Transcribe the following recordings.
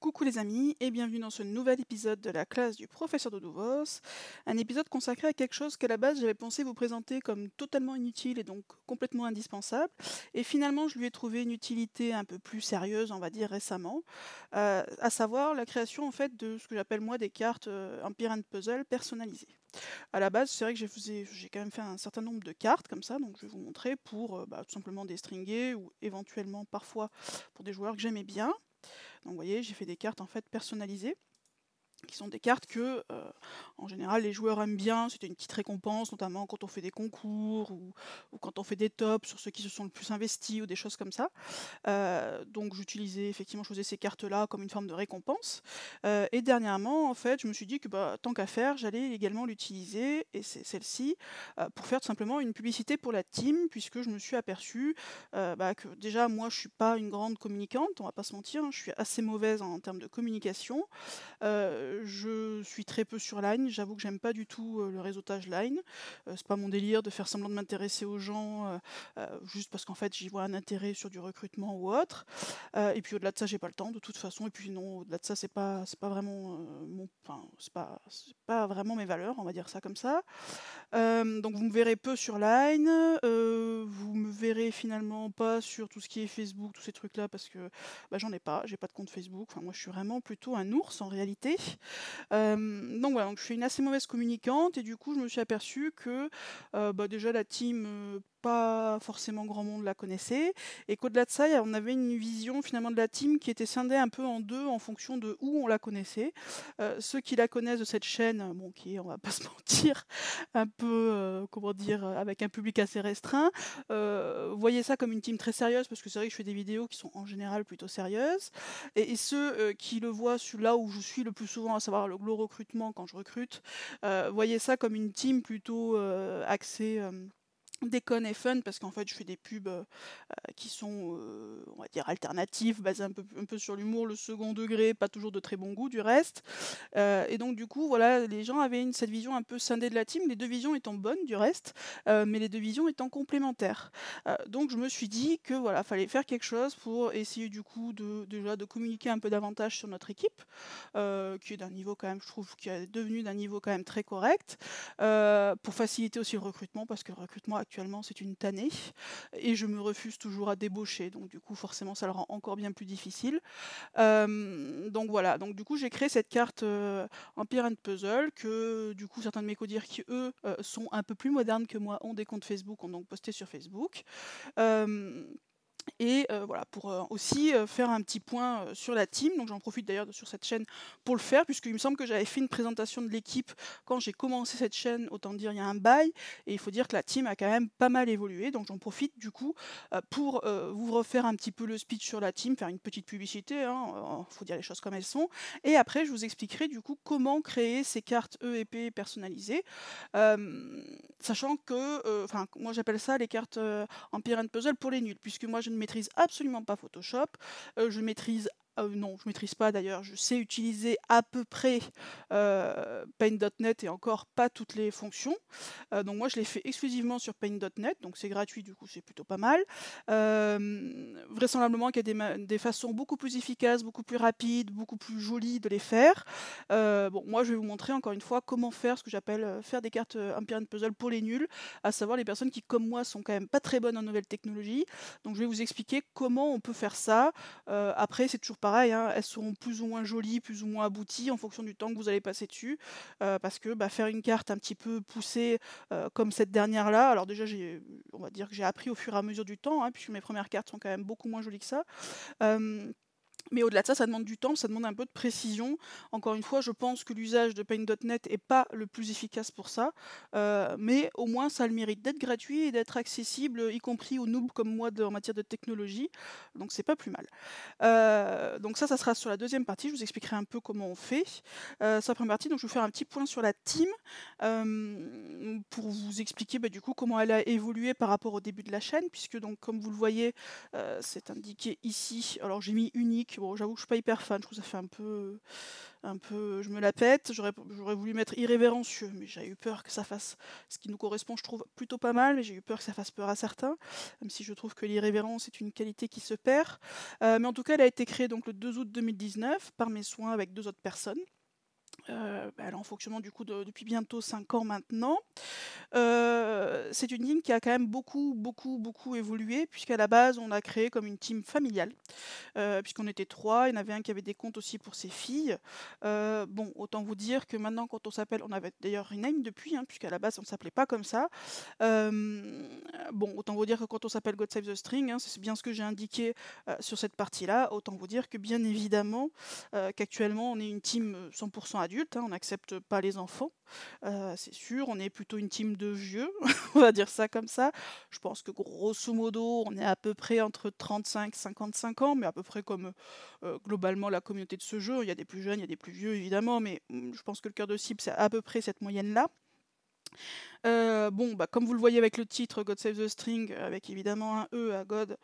Coucou les amis et bienvenue dans ce nouvel épisode de la classe du professeur Dodovos, un épisode consacré à quelque chose qu'à la base j'avais pensé vous présenter comme totalement inutile et donc complètement indispensable, et finalement je lui ai trouvé une utilité un peu plus sérieuse, on va dire récemment, à savoir la création en fait de ce que j'appelle moi des cartes Empire and Puzzle personnalisées. À la base, c'est vrai que j'ai quand même fait un certain nombre de cartes comme ça, donc je vais vous montrer pour tout simplement des stringés ou éventuellement parfois pour des joueurs que j'aimais bien. Donc vous voyez, j'ai fait des cartes en fait personnalisées, qui sont des cartes que, en général, les joueurs aiment bien. C'était une petite récompense, notamment quand on fait des concours ou quand on fait des tops sur ceux qui se sont le plus investis ou des choses comme ça. Donc j'utilisais effectivement, je faisais ces cartes-là comme une forme de récompense. Et dernièrement, en fait, je me suis dit que tant qu'à faire, j'allais également l'utiliser, et c'est celle-ci, pour faire tout simplement une publicité pour la team, puisque je me suis aperçue que déjà, moi, je suis pas une grande communicante, on va pas se mentir, hein, je suis assez mauvaise en termes de communication. Je suis très peu sur Line, j'avoue que j'aime pas du tout, le réseautage Line. C'est pas mon délire de faire semblant de m'intéresser aux gens, juste parce qu'en fait j'y vois un intérêt sur du recrutement ou autre. Et puis au-delà de ça, j'ai pas le temps de toute façon, et puis non, au-delà de ça, c'est pas vraiment, c'est pas vraiment mes valeurs, on va dire ça comme ça. Donc vous me verrez peu sur Line, vous me verrez finalement pas sur tout ce qui est Facebook, tous ces trucs-là, parce que, j'en ai pas, j'ai pas de compte Facebook. Enfin moi je suis vraiment plutôt un ours en réalité. Donc voilà, donc je suis une assez mauvaise communicante, et du coup je me suis aperçue que, déjà la team, pas forcément grand monde la connaissait, et qu'au-delà de ça, on avait une vision finalement de la team qui était scindée un peu en deux en fonction de où on la connaissait. Ceux qui la connaissent de cette chaîne, bon qui est, on va pas se mentir, un peu, comment dire, avec un public assez restreint, voyaient ça comme une team très sérieuse, parce que c'est vrai que je fais des vidéos qui sont en général plutôt sérieuses, et ceux, qui le voient là où je suis le plus souvent, à savoir le recrutement quand je recrute, voyaient ça comme une team plutôt, axée, déconne et fun, parce qu'en fait je fais des pubs qui sont, on va dire alternatives, basées un peu sur l'humour, le second degré, pas toujours de très bon goût du reste. Et donc du coup, voilà, les gens avaient cette vision un peu scindée de la team, les deux visions étant bonnes du reste, mais les deux visions étant complémentaires. Donc je me suis dit que voilà, fallait faire quelque chose pour essayer du coup déjà de communiquer un peu davantage sur notre équipe, qui est d'un niveau quand même, je trouve, qui est devenu d'un niveau quand même très correct, pour faciliter aussi le recrutement, parce que le recrutement actuellement c'est une tannée, et je me refuse toujours à débaucher, donc du coup forcément ça le rend encore bien plus difficile. Donc voilà, donc du coup j'ai créé cette carte, Empire and Puzzle, que du coup certains de mes codires qui eux, sont un peu plus modernes que moi, ont des comptes Facebook, ont donc posté sur Facebook. Hem Et voilà, pour, aussi, faire un petit point, sur la team. Donc j'en profite d'ailleurs sur cette chaîne pour le faire, puisqu'il me semble que j'avais fait une présentation de l'équipe quand j'ai commencé cette chaîne, autant dire il y a un bail, et il faut dire que la team a quand même pas mal évolué. Donc j'en profite du coup, pour, vous refaire un petit peu le speech sur la team, faire une petite publicité, hein, faut dire les choses comme elles sont, et après je vous expliquerai du coup comment créer ces cartes EEP personnalisées. Sachant que, enfin moi j'appelle ça les cartes, Empire and Puzzle pour les nuls, puisque moi je ne maîtrise absolument pas Photoshop, je maîtrise non, je maîtrise pas d'ailleurs, je sais utiliser à peu près, Paint.net, et encore pas toutes les fonctions. Donc moi je l'ai fait exclusivement sur Paint.net, donc c'est gratuit, du coup c'est plutôt pas mal. Vraisemblablement qu'il y a des façons beaucoup plus efficaces, beaucoup plus rapides, beaucoup plus jolies de les faire. Bon, moi je vais vous montrer encore une fois comment faire ce que j'appelle, faire des cartes, Empire and Puzzle pour les nuls, à savoir les personnes qui, comme moi, sont quand même pas très bonnes en nouvelles technologies. Donc je vais vous expliquer comment on peut faire ça. Après c'est toujours pareil, hein, elles seront plus ou moins jolies, plus ou moins abouties en fonction du temps que vous allez passer dessus. Parce que, faire une carte un petit peu poussée, comme cette dernière-là, alors déjà on va dire que j'ai appris au fur et à mesure du temps, hein, puisque mes premières cartes sont quand même beaucoup moins jolies que ça. Hem Mais au-delà de ça, ça demande du temps, ça demande un peu de précision. Encore une fois, je pense que l'usage de Paint.net est pas le plus efficace pour ça, mais au moins ça a le mérite d'être gratuit et d'être accessible, y compris aux noobs comme moi en matière de technologie, donc c'est pas plus mal. Donc ça sera sur la deuxième partie, je vous expliquerai un peu comment on fait. Sur la 1re partie, donc je vais vous faire un petit point sur la team, pour vous expliquer, du coup, comment elle a évolué par rapport au début de la chaîne, puisque donc comme vous le voyez, c'est indiqué ici. Alors j'ai mis unique, mécanique, bon, j'avoue que je suis pas hyper fan, je trouve que ça fait un peu je me la pète. J'aurais voulu mettre irrévérencieux, mais j'ai eu peur que ça fasse ce qui nous correspond, je trouve, plutôt pas mal, mais j'ai eu peur que ça fasse peur à certains, même si je trouve que l'irrévérence est une qualité qui se perd. Mais en tout cas, elle a été créée donc le 2 août 2019 par mes soins avec 2 autres personnes. Elle est en fonctionnement du coup depuis bientôt 5 ans maintenant. C'est une ligne qui a quand même beaucoup, beaucoup, beaucoup évolué, puisqu'à la base, on l'a créée comme une team familiale, puisqu'on était 3. Il y en avait un qui avait des comptes aussi pour ses filles. Bon, autant vous dire que maintenant, quand on s'appelle, on avait d'ailleurs rename depuis, hein, puisqu'à la base, on ne s'appelait pas comme ça. Hem, bon, autant vous dire que quand on s'appelle God Save the String, hein, c'est bien ce que j'ai indiqué sur cette partie-là. Autant vous dire que bien évidemment, qu'actuellement, on est une team 100% adulte, hein, on n'accepte pas les enfants. C'est sûr, on est plutôt une team de vieux, on va dire ça comme ça. Je pense que grosso modo, on est à peu près entre 35 et 55 ans, mais à peu près comme globalement la communauté de ce jeu. Il y a des plus jeunes, il y a des plus vieux évidemment, mais je pense que le cœur de cible, c'est à peu près cette moyenne-là. Bon, bah, comme vous le voyez avec le titre God Save the String, avec évidemment un E à God,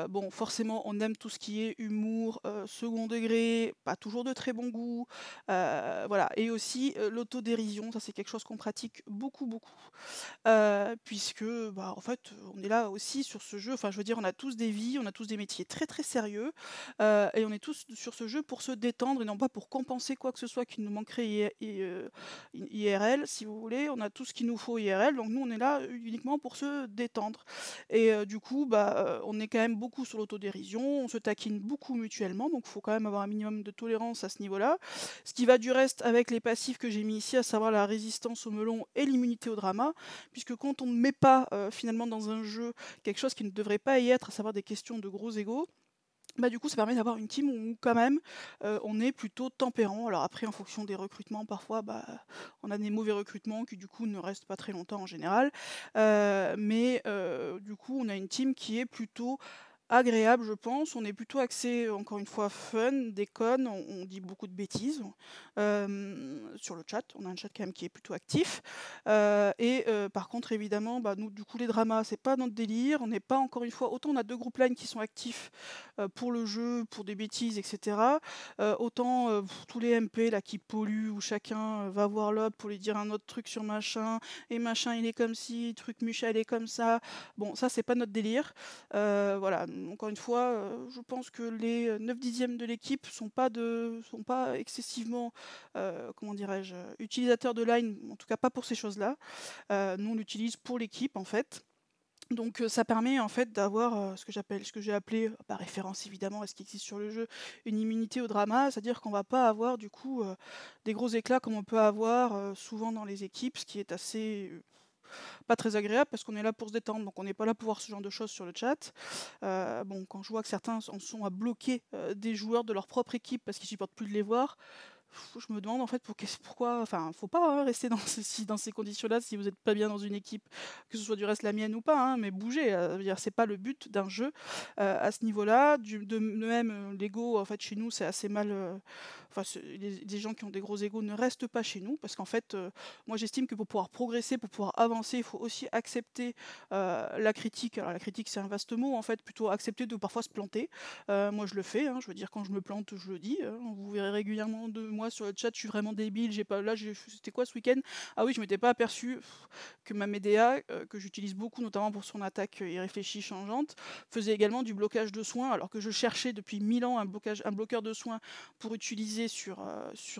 bon, forcément, on aime tout ce qui est humour, second degré, pas toujours de très bon goût, voilà. Et aussi, l'autodérision, ça, c'est quelque chose qu'on pratique beaucoup, beaucoup, puisque, bah, en fait, on est là aussi sur ce jeu, enfin, je veux dire, on a tous des vies, on a tous des métiers très, très sérieux, et on est tous sur ce jeu pour se détendre et non pas pour compenser quoi que ce soit qui nous manquerait IRL, si vous voulez. On a tout ce qu'il nous faut IRL, donc nous, on est là uniquement pour se détendre. Et du coup, bah, on est quand même beaucoup sur l'autodérision, on se taquine beaucoup mutuellement, donc il faut quand même avoir un minimum de tolérance à ce niveau-là. Ce qui va du reste avec les passifs que j'ai mis ici, à savoir la résistance au melon et l'immunité au drama, puisque quand on ne met pas finalement dans un jeu quelque chose qui ne devrait pas y être, à savoir des questions de gros égos, bah, du coup, ça permet d'avoir une team où quand même, on est plutôt tempérant. Alors après, en fonction des recrutements, parfois, bah, on a des mauvais recrutements qui, du coup, ne restent pas très longtemps en général. Mais du coup, on a une team qui est plutôt agréable, je pense. On est plutôt axé, encore une fois, fun, déconne, on dit beaucoup de bêtises, sur le chat. On a un chat quand même qui est plutôt actif. Et par contre, évidemment, bah, nous, du coup, les dramas, c'est pas notre délire. On n'est pas, encore une fois, autant on a 2 groupes LAN qui sont actifs pour le jeu, pour des bêtises, etc. Autant tous les MP là qui polluent, où chacun va voir l'autre pour lui dire un autre truc sur machin, et machin il est comme ci, truc Mucha il est comme ça. Bon, ça c'est pas notre délire. Voilà, encore une fois, je pense que les 9 dixièmes de l'équipe sont pas excessivement, comment dirais-je, utilisateurs de Line, en tout cas pas pour ces choses-là. Nous on l'utilise pour l'équipe en fait. Donc ça permet en fait d'avoir, ce que j'ai appelé, par référence évidemment à ce qui existe sur le jeu, une immunité au drama. C'est-à-dire qu'on va pas avoir du coup, des gros éclats comme on peut avoir, souvent dans les équipes, ce qui est assez, pas très agréable parce qu'on est là pour se détendre, donc on n'est pas là pour voir ce genre de choses sur le chat. Bon, quand je vois que certains en sont à bloquer, des joueurs de leur propre équipe parce qu'ils supportent plus de les voir, je me demande en fait pourquoi, enfin, faut pas hein, rester dans ces conditions-là si vous n'êtes pas bien dans une équipe, que ce soit du reste la mienne ou pas, hein, mais bougez. Je veux dire, c'est pas le but d'un jeu à ce niveau-là. De même, l'ego, en fait, chez nous, c'est assez mal. Enfin, les gens qui ont des gros égos ne restent pas chez nous parce qu'en fait, moi, j'estime que pour pouvoir progresser, pour pouvoir avancer, il faut aussi accepter la critique. Alors, la critique, c'est un vaste mot, en fait, plutôt accepter de parfois se planter. Moi, je le fais. Hein, je veux dire, quand je me plante, je le dis. Hein, vous verrez régulièrement de moi sur le chat, je suis vraiment débile. J'ai pas là, c'était quoi ce week-end? Ah oui, je m'étais pas aperçu que ma Médéa, que j'utilise beaucoup, notamment pour son attaque irréfléchie changeante, faisait également du blocage de soins, alors que je cherchais depuis 1000 ans un bloqueur de soins pour utiliser sur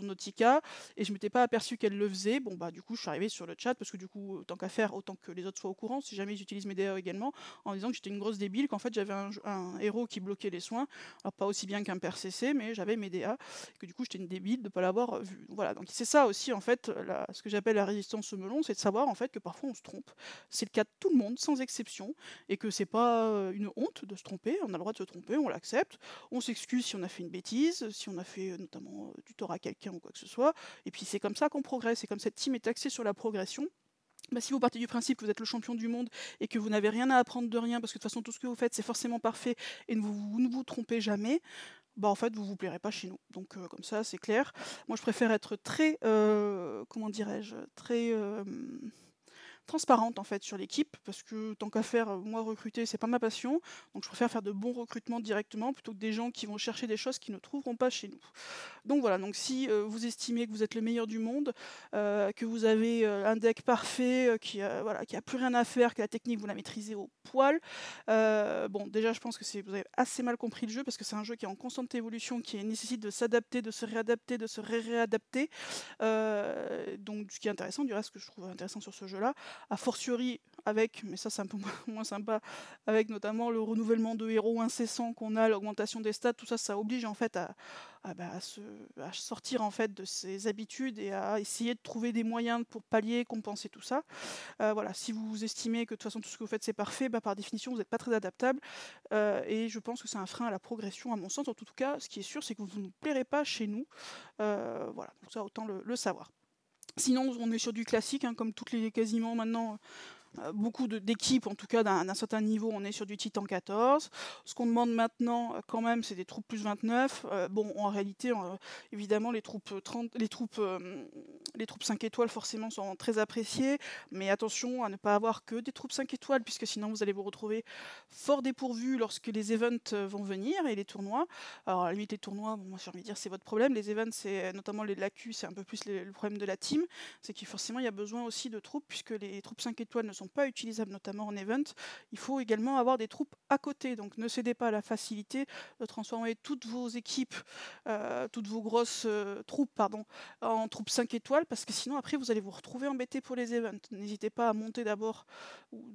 Nautica, et je m'étais pas aperçu qu'elle le faisait. Bon bah du coup, je suis arrivée sur le chat parce que du coup, tant qu'à faire, autant que les autres soient au courant, si jamais j'utilise Médéa également, en disant que j'étais une grosse débile, qu'en fait j'avais un héros qui bloquait les soins, alors pas aussi bien qu'un père CC, mais j'avais Médéa, que du coup j'étais une débile de ne pas l'avoir vu. Voilà, donc c'est ça aussi en fait, ce que j'appelle la résistance au melon, c'est de savoir en fait que parfois on se trompe. C'est le cas de tout le monde, sans exception, et que c'est pas une honte de se tromper, on a le droit de se tromper, on l'accepte, on s'excuse si on a fait une bêtise, si on a fait notamment du tort à quelqu'un ou quoi que ce soit, et puis c'est comme ça qu'on progresse, et comme cette team est axée sur la progression, bah, si vous partez du principe que vous êtes le champion du monde et que vous n'avez rien à apprendre de rien, parce que de toute façon tout ce que vous faites c'est forcément parfait et vous ne vous trompez jamais, bah en fait vous plairez pas chez nous. Donc comme ça c'est clair. Moi je préfère être très, comment dirais-je, très transparente en fait sur l'équipe, parce que tant qu'à faire, moi recruter c'est pas ma passion, donc je préfère faire de bons recrutements directement plutôt que des gens qui vont chercher des choses qu'ils ne trouveront pas chez nous. Donc voilà, donc si vous estimez que vous êtes le meilleur du monde, que vous avez un deck parfait, voilà, qui a plus rien à faire, que la technique vous la maîtrisez au poil, bon déjà je pense que vous avez assez mal compris le jeu parce que c'est un jeu qui est en constante évolution, qui nécessite de s'adapter, de se réadapter, de se réadapter. Donc ce qui est intéressant, du reste, ce que je trouve intéressant sur ce jeu-là, a fortiori avec, mais ça c'est un peu moins sympa, avec notamment le renouvellement de héros incessant qu'on a, l'augmentation des stats, tout ça, ça oblige en fait à sortir en fait de ses habitudes et à essayer de trouver des moyens pour pallier, compenser tout ça. Voilà, si vous estimez que de toute façon tout ce que vous faites c'est parfait, bah, par définition vous n'êtes pas très adaptable. Et je pense que c'est un frein à la progression à mon sens. En tout cas, ce qui est sûr, c'est que vous ne plairez pas chez nous. Voilà, donc ça autant le savoir. Sinon, on est sur du classique, hein, comme toutes les quasiment maintenant beaucoup d'équipes, en tout cas d'un certain niveau, on est sur du Titan 14. Ce qu'on demande maintenant, quand même, c'est des troupes plus 29. Bon, en réalité, évidemment, les troupes 30, les troupes 5 étoiles, forcément, sont très appréciées. Mais attention à ne pas avoir que des troupes 5 étoiles, puisque sinon, vous allez vous retrouver fort dépourvu lorsque les events vont venir et les tournois. Alors, à la limite, les tournois, bon, moi, j'ai envie de dire, c'est votre problème. Les events, c'est notamment les de la Q, c'est un peu plus le problème de la team. C'est qu'il forcément, il y a besoin aussi de troupes, puisque les troupes 5 étoiles ne sont pas utilisables, notamment en event. Il faut également avoir des troupes à côté, donc ne cédez pas à la facilité de transformer toutes vos équipes, toutes vos grosses troupes, pardon, en troupes 5 étoiles, parce que sinon après vous allez vous retrouver embêté pour les events. N'hésitez pas à monter d'abord,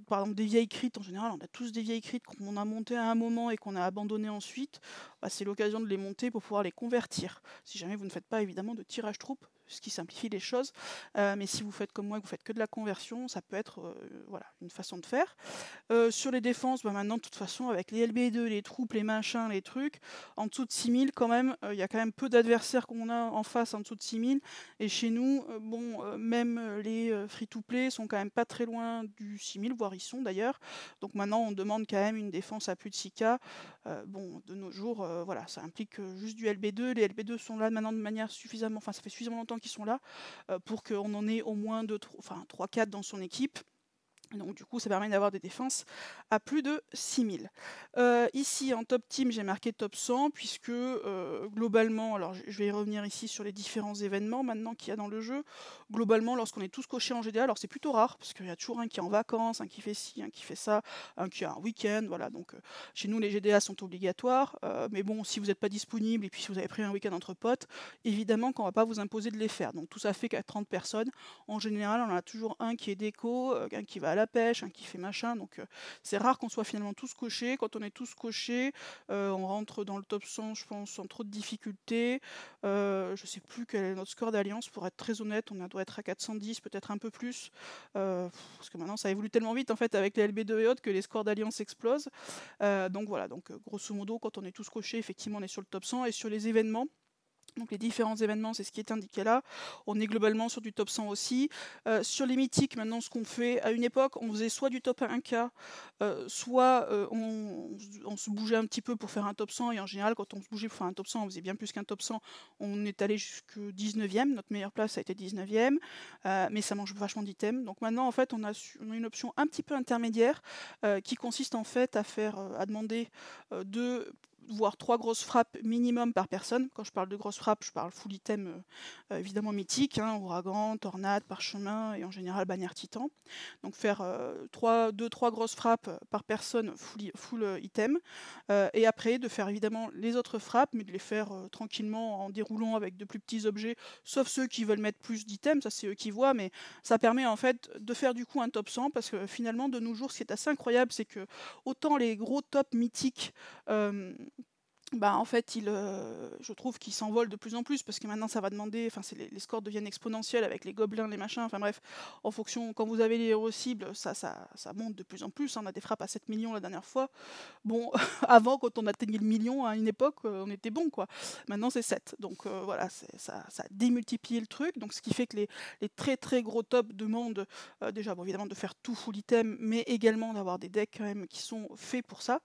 par exemple des vieilles crits, en général on a tous des vieilles crits qu'on a montées à un moment et qu'on a abandonné ensuite, bah, c'est l'occasion de les monter pour pouvoir les convertir. Si jamais vous ne faites pas évidemment de tirage troupes, ce qui simplifie les choses, mais si vous faites comme moi, que vous faites que de la conversion, ça peut être voilà, une façon de faire. Sur les défenses, bah maintenant, de toute façon, avec les LB2, les troupes, les machins, les trucs, en dessous de 6000, quand même, il y a quand même peu d'adversaires qu'on a en face en dessous de 6000. Et chez nous, même les free-to-play sont quand même pas très loin du 6000, voire ils sont d'ailleurs. Donc maintenant, on demande quand même une défense à plus de 6K. Bon, de nos jours, voilà, ça implique juste du LB2. Les LB2 sont là maintenant de manière suffisamment, enfin, ça fait suffisamment longtemps qu'ils sont là pour qu'on en ait au moins 3-4 dans son équipe. Donc du coup, ça permet d'avoir des défenses à plus de 6000. Ici, en top team, j'ai marqué top 100, puisque globalement, alors je vais y revenir ici sur les différents événements maintenant qu'il y a dans le jeu. Globalement, lorsqu'on est tous cochés en GDA, alors c'est plutôt rare, parce qu'il y a toujours un qui est en vacances, un qui fait ci, un qui fait ça, un qui a un week-end, voilà. Donc chez nous, les GDA sont obligatoires, mais bon, si vous n'êtes pas disponible, et puis si vous avez pris un week-end entre potes, évidemment qu'on ne va pas vous imposer de les faire. Donc tout ça fait qu'à 30 personnes, en général, on a toujours un qui est déco, un qui va à la pêche, un qui fait machin, donc c'est rare qu'on soit finalement tous cochés. Quand on est tous cochés, on rentre dans le top 100, je pense, sans trop de difficultés. Je sais plus quel est notre score d'alliance, pour être très honnête, on doit être à 410, peut-être un peu plus, parce que maintenant ça évolue tellement vite en fait avec les LB2 et autres que les scores d'alliance explosent. Donc voilà, donc grosso modo, quand on est tous cochés, effectivement on est sur le top 100. Et sur les événements, donc les différents événements, c'est ce qui est indiqué là. On est globalement sur du top 100 aussi. Sur les mythiques, maintenant, ce qu'on fait, à une époque, on faisait soit du top 1K, soit on se bougeait un petit peu pour faire un top 100. Et en général, quand on se bougeait pour faire un top 100, on faisait bien plus qu'un top 100. On est allé jusqu'au 19e. Notre meilleure place a été 19e. Mais ça mange vachement d'items. Donc maintenant, en fait, on a une option un petit peu intermédiaire qui consiste en fait à demander voire 3 grosses frappes minimum par personne. Quand je parle de grosses frappes, je parle full item, évidemment mythique, hein, ouragan, tornade, parchemin et en général bannière titan. Donc faire 2-3 grosses frappes par personne full item. Et après de faire évidemment les autres frappes, mais de les faire tranquillement en déroulant avec de plus petits objets, sauf ceux qui veulent mettre plus d'items, ça c'est eux qui voient, mais ça permet en fait de faire du coup un top 100, parce que finalement de nos jours, ce qui est assez incroyable, c'est que autant les gros tops mythiques, en fait, je trouve qu'ils s'envolent de plus en plus, parce que maintenant ça va demander, enfin les scores deviennent exponentiels avec les gobelins, les machins, enfin bref, en fonction, quand vous avez les héros cibles, ça monte de plus en plus, hein. On a des frappes à 7 millions la dernière fois. Bon, avant, quand on atteignait le million à une époque, on était bon, quoi. Maintenant c'est 7, donc voilà, ça a démultiplié le truc, donc ce qui fait que les très très gros tops demandent déjà, bon, évidemment, de faire tout full item, mais également d'avoir des decks quand même qui sont faits pour ça.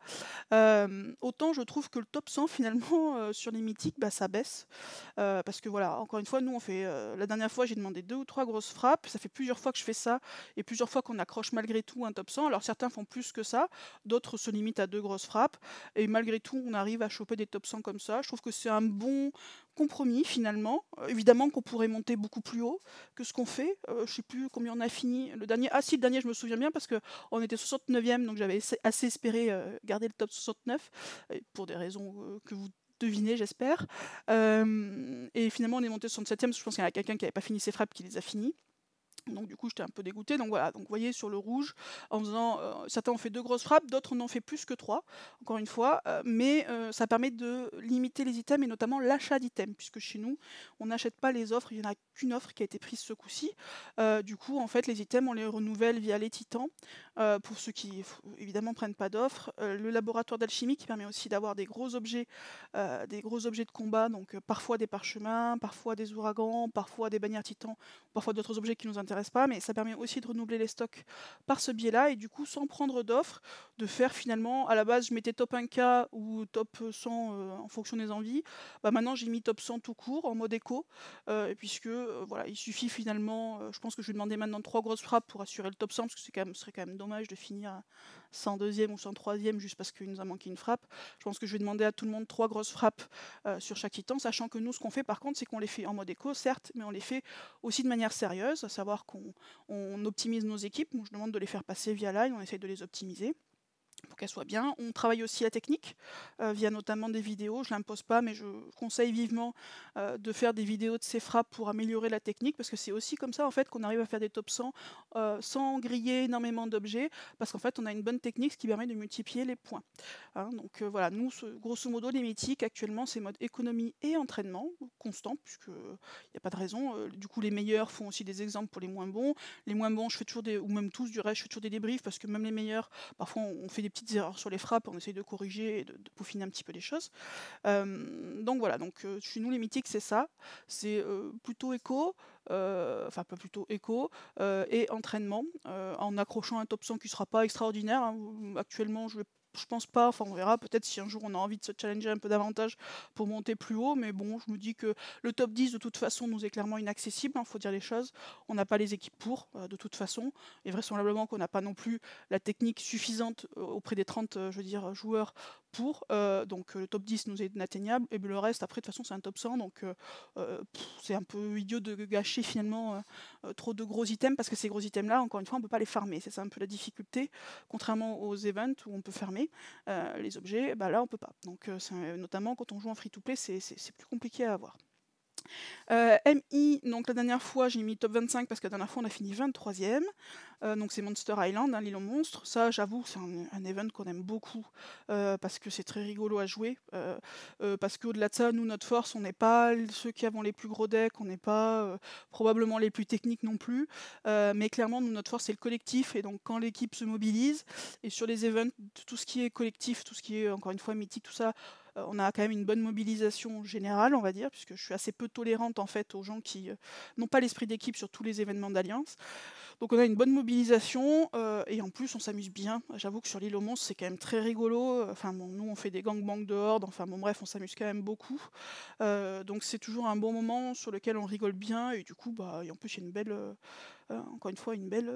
Autant je trouve que le top 100 finalement, sur les mythiques, bah, ça baisse. Parce que voilà, encore une fois, nous on fait, la dernière fois j'ai demandé 2 ou 3 grosses frappes, ça fait plusieurs fois que je fais ça et plusieurs fois qu'on accroche malgré tout un top 100. Alors certains font plus que ça, d'autres se limitent à 2 grosses frappes et malgré tout on arrive à choper des top 100 comme ça. Je trouve que c'est un bon compromis finalement. Évidemment qu'on pourrait monter beaucoup plus haut que ce qu'on fait. Je sais plus combien on a fini le dernier. Ah si, le dernier je me souviens bien parce qu'on était 69e, donc j'avais assez espéré, garder le top 69, pour des raisons, que vous devinez j'espère. Et finalement on est monté 67e parce que je pense qu'il y a quelqu'un qui n'avait pas fini ses frappes qui les a finis. Donc du coup, j'étais un peu dégoûtée. Donc voilà, donc vous voyez sur le rouge, en faisant, certains ont fait 2 grosses frappes, d'autres en ont fait plus que 3, encore une fois, mais ça permet de limiter les items et notamment l'achat d'items, puisque chez nous, on n'achète pas les offres, il n'y en a qu'une offre qui a été prise ce coup-ci. Du coup, en fait, les items, on les renouvelle via les titans, pour ceux qui évidemment prennent pas d'offres. Le laboratoire d'alchimie qui permet aussi d'avoir des gros objets de combat, donc parfois des parchemins, parfois des ouragans, parfois des bannières titans, parfois d'autres objets qui nous intéressent pas, mais ça permet aussi de renouveler les stocks par ce biais-là, et du coup, sans prendre d'offres, de faire finalement, à la base, je mettais top 1K ou top 100 en fonction des envies, bah maintenant j'ai mis top 100 tout court, en mode éco, puisque voilà, il suffit finalement, je pense que je vais demander maintenant 3 grosses frappes pour assurer le top 100, parce que ce serait quand même dommage de finir 102e ou 103e juste parce qu'il nous a manqué une frappe. Je pense que je vais demander à tout le monde 3 grosses frappes sur chaque titan, sachant que nous, ce qu'on fait par contre, c'est qu'on les fait en mode éco, certes, mais on les fait aussi de manière sérieuse, à savoir qu'on optimise nos équipes. Donc je demande de les faire passer via Line, on essaye de les optimiser pour qu'elle soit bien. On travaille aussi la technique via notamment des vidéos. Je ne l'impose pas, mais je conseille vivement de faire des vidéos de ces frappes pour améliorer la technique, parce que c'est aussi comme ça en fait qu'on arrive à faire des top 100 sans griller énormément d'objets, parce qu'en fait on a une bonne technique, ce qui permet de multiplier les points. Hein, donc voilà, nous grosso modo les mythiques actuellement c'est mode économie et entraînement constant, puisque il n'y a pas de raison. Du coup les meilleurs font aussi des exemples pour les moins bons. Les moins bons je fais toujours ou même tous du reste, je fais toujours des débriefs, parce que même les meilleurs, parfois on fait des petites erreurs sur les frappes, on essaye de corriger et de peaufiner un petit peu les choses. Donc voilà, donc chez nous les mythiques c'est ça, c'est plutôt éco, enfin pas plutôt éco, et entraînement, en accrochant un top 100 qui sera pas extraordinaire, hein. Actuellement je pense pas, enfin on verra peut-être si un jour on a envie de se challenger un peu davantage pour monter plus haut, mais bon, je me dis que le top 10 de toute façon nous est clairement inaccessible, hein, faut dire les choses. On n'a pas les équipes pour, de toute façon, et vraisemblablement qu'on n'a pas non plus la technique suffisante auprès des 30 je veux dire, joueurs pour. Donc le top 10 nous est inatteignable, et le reste après de toute façon c'est un top 100, donc c'est un peu idiot de gâcher finalement trop de gros items, parce que ces gros items là encore une fois on peut pas les farmer, c'est ça un peu la difficulté, contrairement aux events où on peut farmer les objets, bah là on peut pas. Donc notamment quand on joue en free to play c'est plus compliqué à avoir. MI, donc la dernière fois j'ai mis top 25 parce que la dernière fois on a fini 23e. Donc c'est Monster Island, hein, l'île aux monstres. Ça j'avoue c'est un event qu'on aime beaucoup parce que c'est très rigolo à jouer. Parce qu'au-delà de ça, nous notre force, on n'est pas ceux qui avons les plus gros decks, on n'est pas probablement les plus techniques non plus. Mais clairement nous notre force c'est le collectif, et donc quand l'équipe se mobilise, et sur les events, tout ce qui est collectif, tout ce qui est encore une fois mythique, tout ça, on a quand même une bonne mobilisation générale, on va dire, puisque je suis assez peu tolérante en fait aux gens qui n'ont pas l'esprit d'équipe sur tous les événements d'Alliance. Donc on a une bonne mobilisation et en plus on s'amuse bien. J'avoue que sur l'île aux monstres c'est quand même très rigolo. Enfin bon, nous on fait des gangbangs de hordes, enfin bon bref, on s'amuse quand même beaucoup. Donc c'est toujours un bon moment sur lequel on rigole bien, et du coup bah et en plus il y a une belle encore une fois une belle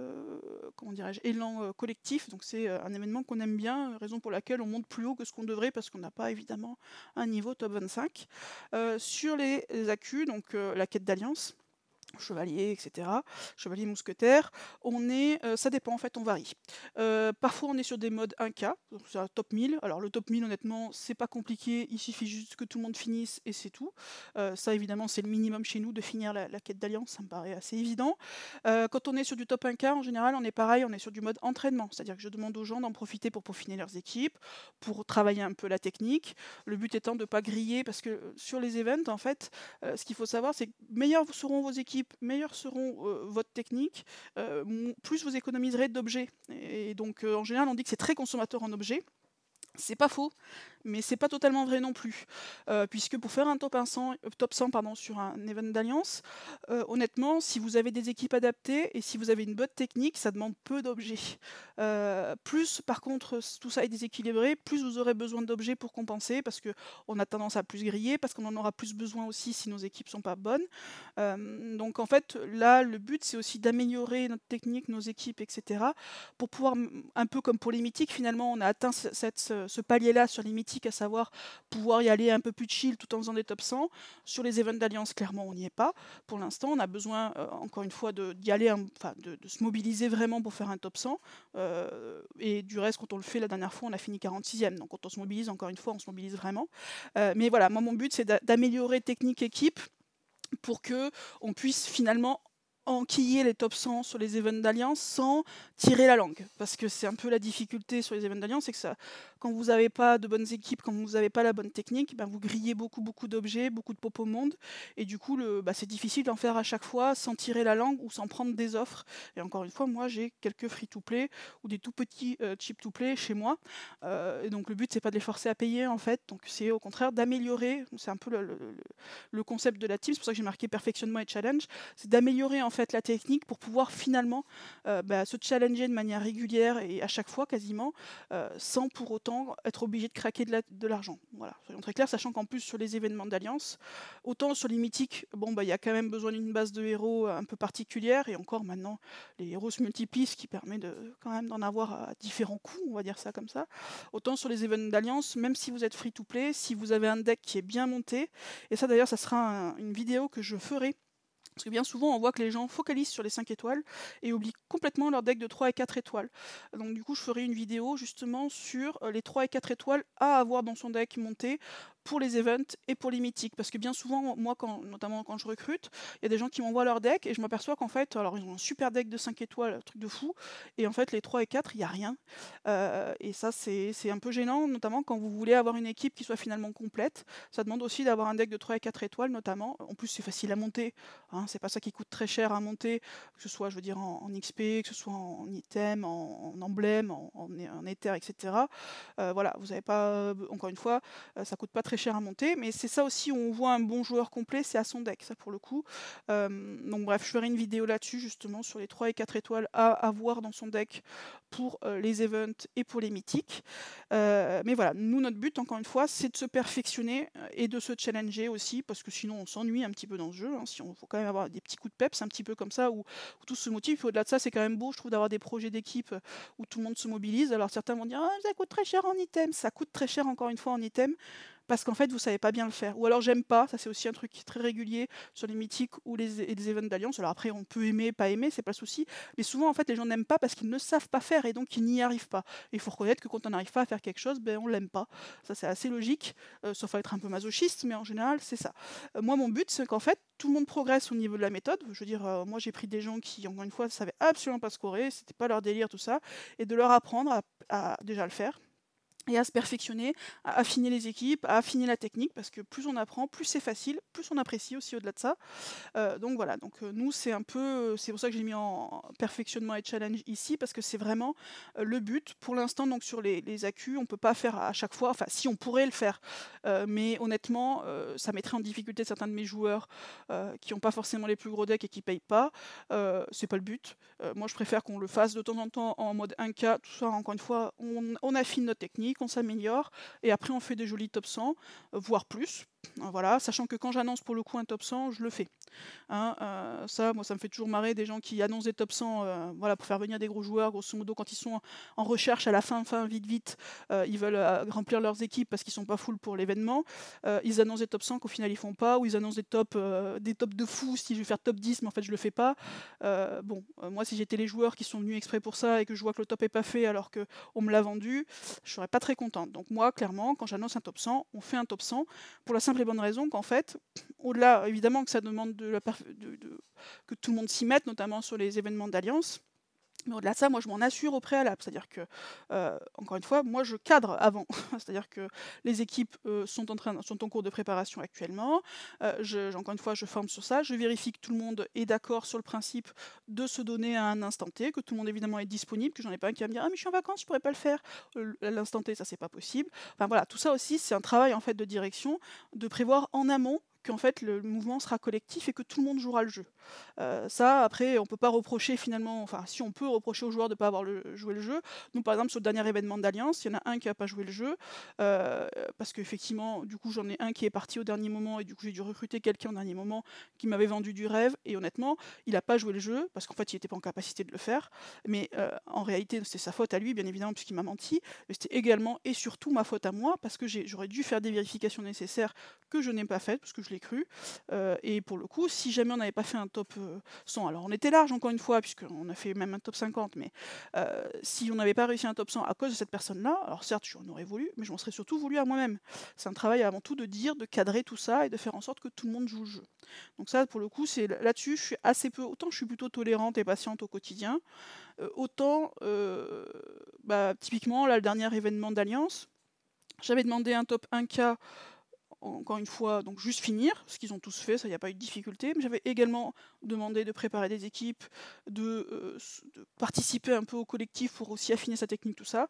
comment dirais-je, élan collectif. Donc c'est un événement qu'on aime bien, raison pour laquelle on monte plus haut que ce qu'on devrait, parce qu'on n'a pas évidemment un niveau top 25. Sur les accus, donc la quête d'alliance, chevalier, etc. Chevalier mousquetaire, ça dépend en fait, on varie. Parfois on est sur des modes 1K, donc c'est un top 1000. Alors le top 1000 honnêtement c'est pas compliqué, il suffit juste que tout le monde finisse et c'est tout. Ça évidemment c'est le minimum chez nous de finir la quête d'alliance, ça me paraît assez évident. Quand on est sur du top 1K en général on est pareil, on est sur du mode entraînement, c'est-à-dire que je demande aux gens d'en profiter pour peaufiner leurs équipes, pour travailler un peu la technique. Le but étant de ne pas griller, parce que sur les events en fait, ce qu'il faut savoir c'est que meilleures seront vos équipes, meilleures seront votre technique, plus vous économiserez d'objets. Et donc en général on dit que c'est très consommateur en objets. C'est pas faux, mais c'est pas totalement vrai non plus. Puisque pour faire un top 100 pardon, sur un event d'alliance, honnêtement, si vous avez des équipes adaptées et si vous avez une bonne technique, ça demande peu d'objets. Plus par contre tout ça est déséquilibré, plus vous aurez besoin d'objets pour compenser, parce qu'on a tendance à plus griller, parce qu'on en aura plus besoin aussi si nos équipes sont pas bonnes. Donc en fait, là, le but c'est aussi d'améliorer notre technique, nos équipes, etc. Pour pouvoir, un peu comme pour les mythiques, finalement, on a atteint ce palier-là sur les mythiques, à savoir pouvoir y aller un peu plus chill tout en faisant des top 100. Sur les events d'alliance, clairement, on n'y est pas. Pour l'instant, on a besoin, encore une fois, d'y aller, enfin, de se mobiliser vraiment pour faire un top 100. Et du reste, quand on le fait la dernière fois, on a fini 46e. Donc quand on se mobilise, encore une fois, on se mobilise vraiment. Mais voilà, moi, mon but, c'est d'améliorer technique équipe pour que on puisse finalement enquiller les top 100 sur les events d'alliance sans tirer la langue. Parce que c'est un peu la difficulté sur les events d'alliance, c'est que ça, quand vous n'avez pas de bonnes équipes, quand vous n'avez pas la bonne technique, ben vous grillez beaucoup d'objets, beaucoup de pop au monde, et du coup c'est difficile d'en faire à chaque fois sans tirer la langue ou sans prendre des offres. Et encore une fois, moi j'ai quelques free-to-play ou des tout petits cheap-to-play chez moi, et donc le but c'est pas de les forcer à payer en fait, donc c'est au contraire d'améliorer, c'est un peu le concept de la team, c'est pour ça que j'ai marqué perfectionnement et challenge, c'est d'améliorer en fait la technique pour pouvoir finalement se challenger de manière régulière et à chaque fois quasiment, sans pour autant être obligé de craquer de l'argent. Voilà, soyons très clairs, sachant qu'en plus sur les événements d'alliance, autant sur les mythiques, bon il y a quand même besoin d'une base de héros un peu particulière, et encore maintenant les héros se multiplient, ce qui permet quand même d'en avoir à différents coûts, on va dire ça comme ça. Autant sur les événements d'alliance, même si vous êtes free to play, si vous avez un deck qui est bien monté, et ça d'ailleurs ça sera une vidéo que je ferai, parce que bien souvent, on voit que les gens focalisent sur les 5 étoiles et oublient complètement leur deck de 3 et 4 étoiles. Donc du coup, je ferai une vidéo justement sur les 3 et 4 étoiles à avoir dans son deck monté pour les events et pour les mythiques. Parce que bien souvent, moi, notamment quand je recrute, il y a des gens qui m'envoient leur deck et je m'aperçois qu'en fait, alors ils ont un super deck de 5 étoiles, un truc de fou, et en fait, les 3 et 4, il n'y a rien. Et ça, c'est un peu gênant, notamment quand vous voulez avoir une équipe qui soit finalement complète. Ça demande aussi d'avoir un deck de 3 et 4 étoiles, notamment. En plus, c'est facile à monter. Hein, c'est pas ça qui coûte très cher à monter, que ce soit, je veux dire, en XP, que ce soit en item, en emblème, en éther, etc. Voilà, vous n'avez pas, encore une fois, ça coûte pas très cher à monter, mais c'est ça aussi où on voit un bon joueur complet, c'est à son deck, ça pour le coup. Donc bref, je ferai une vidéo là-dessus, justement, sur les 3 et 4 étoiles à avoir dans son deck pour les events et pour les mythiques. Mais voilà, nous, notre but, encore une fois, c'est de se perfectionner et de se challenger aussi, parce que sinon, on s'ennuie un petit peu dans ce jeu. Hein, si on faut quand même avoir des petits coups de peps, un petit peu comme ça, où tout se motive. Au-delà de ça, c'est quand même beau, je trouve, d'avoir des projets d'équipe où tout le monde se mobilise. Alors certains vont dire, ah, ça coûte très cher en item. Ça coûte très cher, encore une fois, en item, parce qu'en fait, vous savez pas bien le faire. Ou alors, j'aime pas, ça c'est aussi un truc qui est très régulier sur les mythiques ou les events d'alliance. Alors après, on peut aimer, pas aimer, c'est pas le souci. Mais souvent, en fait, les gens n'aiment pas parce qu'ils ne savent pas faire et donc ils n'y arrivent pas. Et il faut reconnaître que quand on n'arrive pas à faire quelque chose, ben, on l'aime pas. Ça, c'est assez logique, sauf à être un peu masochiste, mais en général, c'est ça. Moi, mon but, c'est qu'en fait, tout le monde progresse au niveau de la méthode. Je veux dire, moi, j'ai pris des gens qui, encore une fois, ne savaient absolument pas scorer, c'était pas leur délire, tout ça, et de leur apprendre à déjà le faire et à se perfectionner, à affiner les équipes, à affiner la technique, parce que plus on apprend, plus c'est facile, plus on apprécie aussi au-delà de ça. Donc voilà, donc nous c'est un peu, c'est pour ça que j'ai mis en perfectionnement et challenge ici, parce que c'est vraiment le but. Pour l'instant, donc sur les accus, on peut pas faire à chaque fois, enfin si on pourrait le faire, mais honnêtement, ça mettrait en difficulté certains de mes joueurs qui n'ont pas forcément les plus gros decks et qui payent pas. C'est pas le but. Moi je préfère qu'on le fasse de temps en temps en mode 1K, tout ça encore une fois, on affine notre technique, on s'améliore, et après on fait des jolis top 100, voire plus. Voilà, sachant que quand j'annonce pour le coup un top 100, je le fais. Hein, ça, moi, ça me fait toujours marrer des gens qui annoncent des top 100 voilà, pour faire venir des gros joueurs. Grosso modo, quand ils sont en recherche à la fin, vite, ils veulent remplir leurs équipes parce qu'ils sont pas full pour l'événement. Ils annoncent des top 100 qu'au final ils font pas, ou ils annoncent des tops de fou si je vais faire top 10, mais en fait je le fais pas. Moi, si j'étais les joueurs qui sont venus exprès pour ça et que je vois que le top est pas fait alors qu'on me l'a vendu, je serais pas très contente. Donc moi, clairement, quand j'annonce un top 100, on fait un top 100 pour la simple et bonne raison qu'en fait, au-delà, évidemment que ça demande que tout le monde s'y mette, notamment sur les événements d'alliance, Mais au-delà de ça, moi, je m'en assure au préalable. C'est-à-dire que, encore une fois, moi, je cadre avant. C'est-à-dire que les équipes, sont en cours de préparation actuellement. Encore une fois, je forme sur ça. Je vérifie que tout le monde est d'accord sur le principe de se donner à un instant T, que tout le monde, évidemment, est disponible, que j'en ai pas un qui va me dire: «Ah mais je suis en vacances, je pourrais pas le faire». À l'instant T, ça, c'est pas possible. Enfin voilà, tout ça aussi, c'est un travail, en fait, de direction, de prévoir en amont qu'en fait, le mouvement sera collectif et que tout le monde jouera le jeu. Ça, après, on peut pas reprocher finalement, enfin, si on peut reprocher aux joueurs de pas avoir joué le jeu. Nous, par exemple, sur le dernier événement d'Alliance, il y en a un qui a pas joué le jeu, parce qu'effectivement, du coup, j'en ai un qui est parti au dernier moment et du coup, j'ai dû recruter quelqu'un au dernier moment qui m'avait vendu du rêve et honnêtement, il a pas joué le jeu parce qu'en fait, il était pas en capacité de le faire. Mais, en réalité, c'est sa faute à lui, bien évidemment, puisqu'il m'a menti, mais c'était également et surtout ma faute à moi parce que j'aurais dû faire des vérifications nécessaires que je n'ai pas faites parce que je l'ai cru. Et pour le coup, si jamais on n'avait pas fait un top 100, alors on était large encore une fois, puisqu'on a fait même un top 50, mais si on n'avait pas réussi un top 100 à cause de cette personne-là, alors certes, j'en aurais voulu, mais je m'en serais surtout voulu à moi-même. C'est un travail avant tout de dire, de cadrer tout ça et de faire en sorte que tout le monde joue le jeu. Donc ça, pour le coup, c'est là-dessus, je suis assez peu, autant je suis plutôt tolérante et patiente au quotidien, autant, typiquement, là, le dernier événement d'Alliance, j'avais demandé un top 1K encore une fois, donc juste finir, ce qu'ils ont tous fait, ça, il n'y a pas eu de difficulté. Mais j'avais également demandé de préparer des équipes, de participer un peu au collectif pour aussi affiner sa technique, tout ça.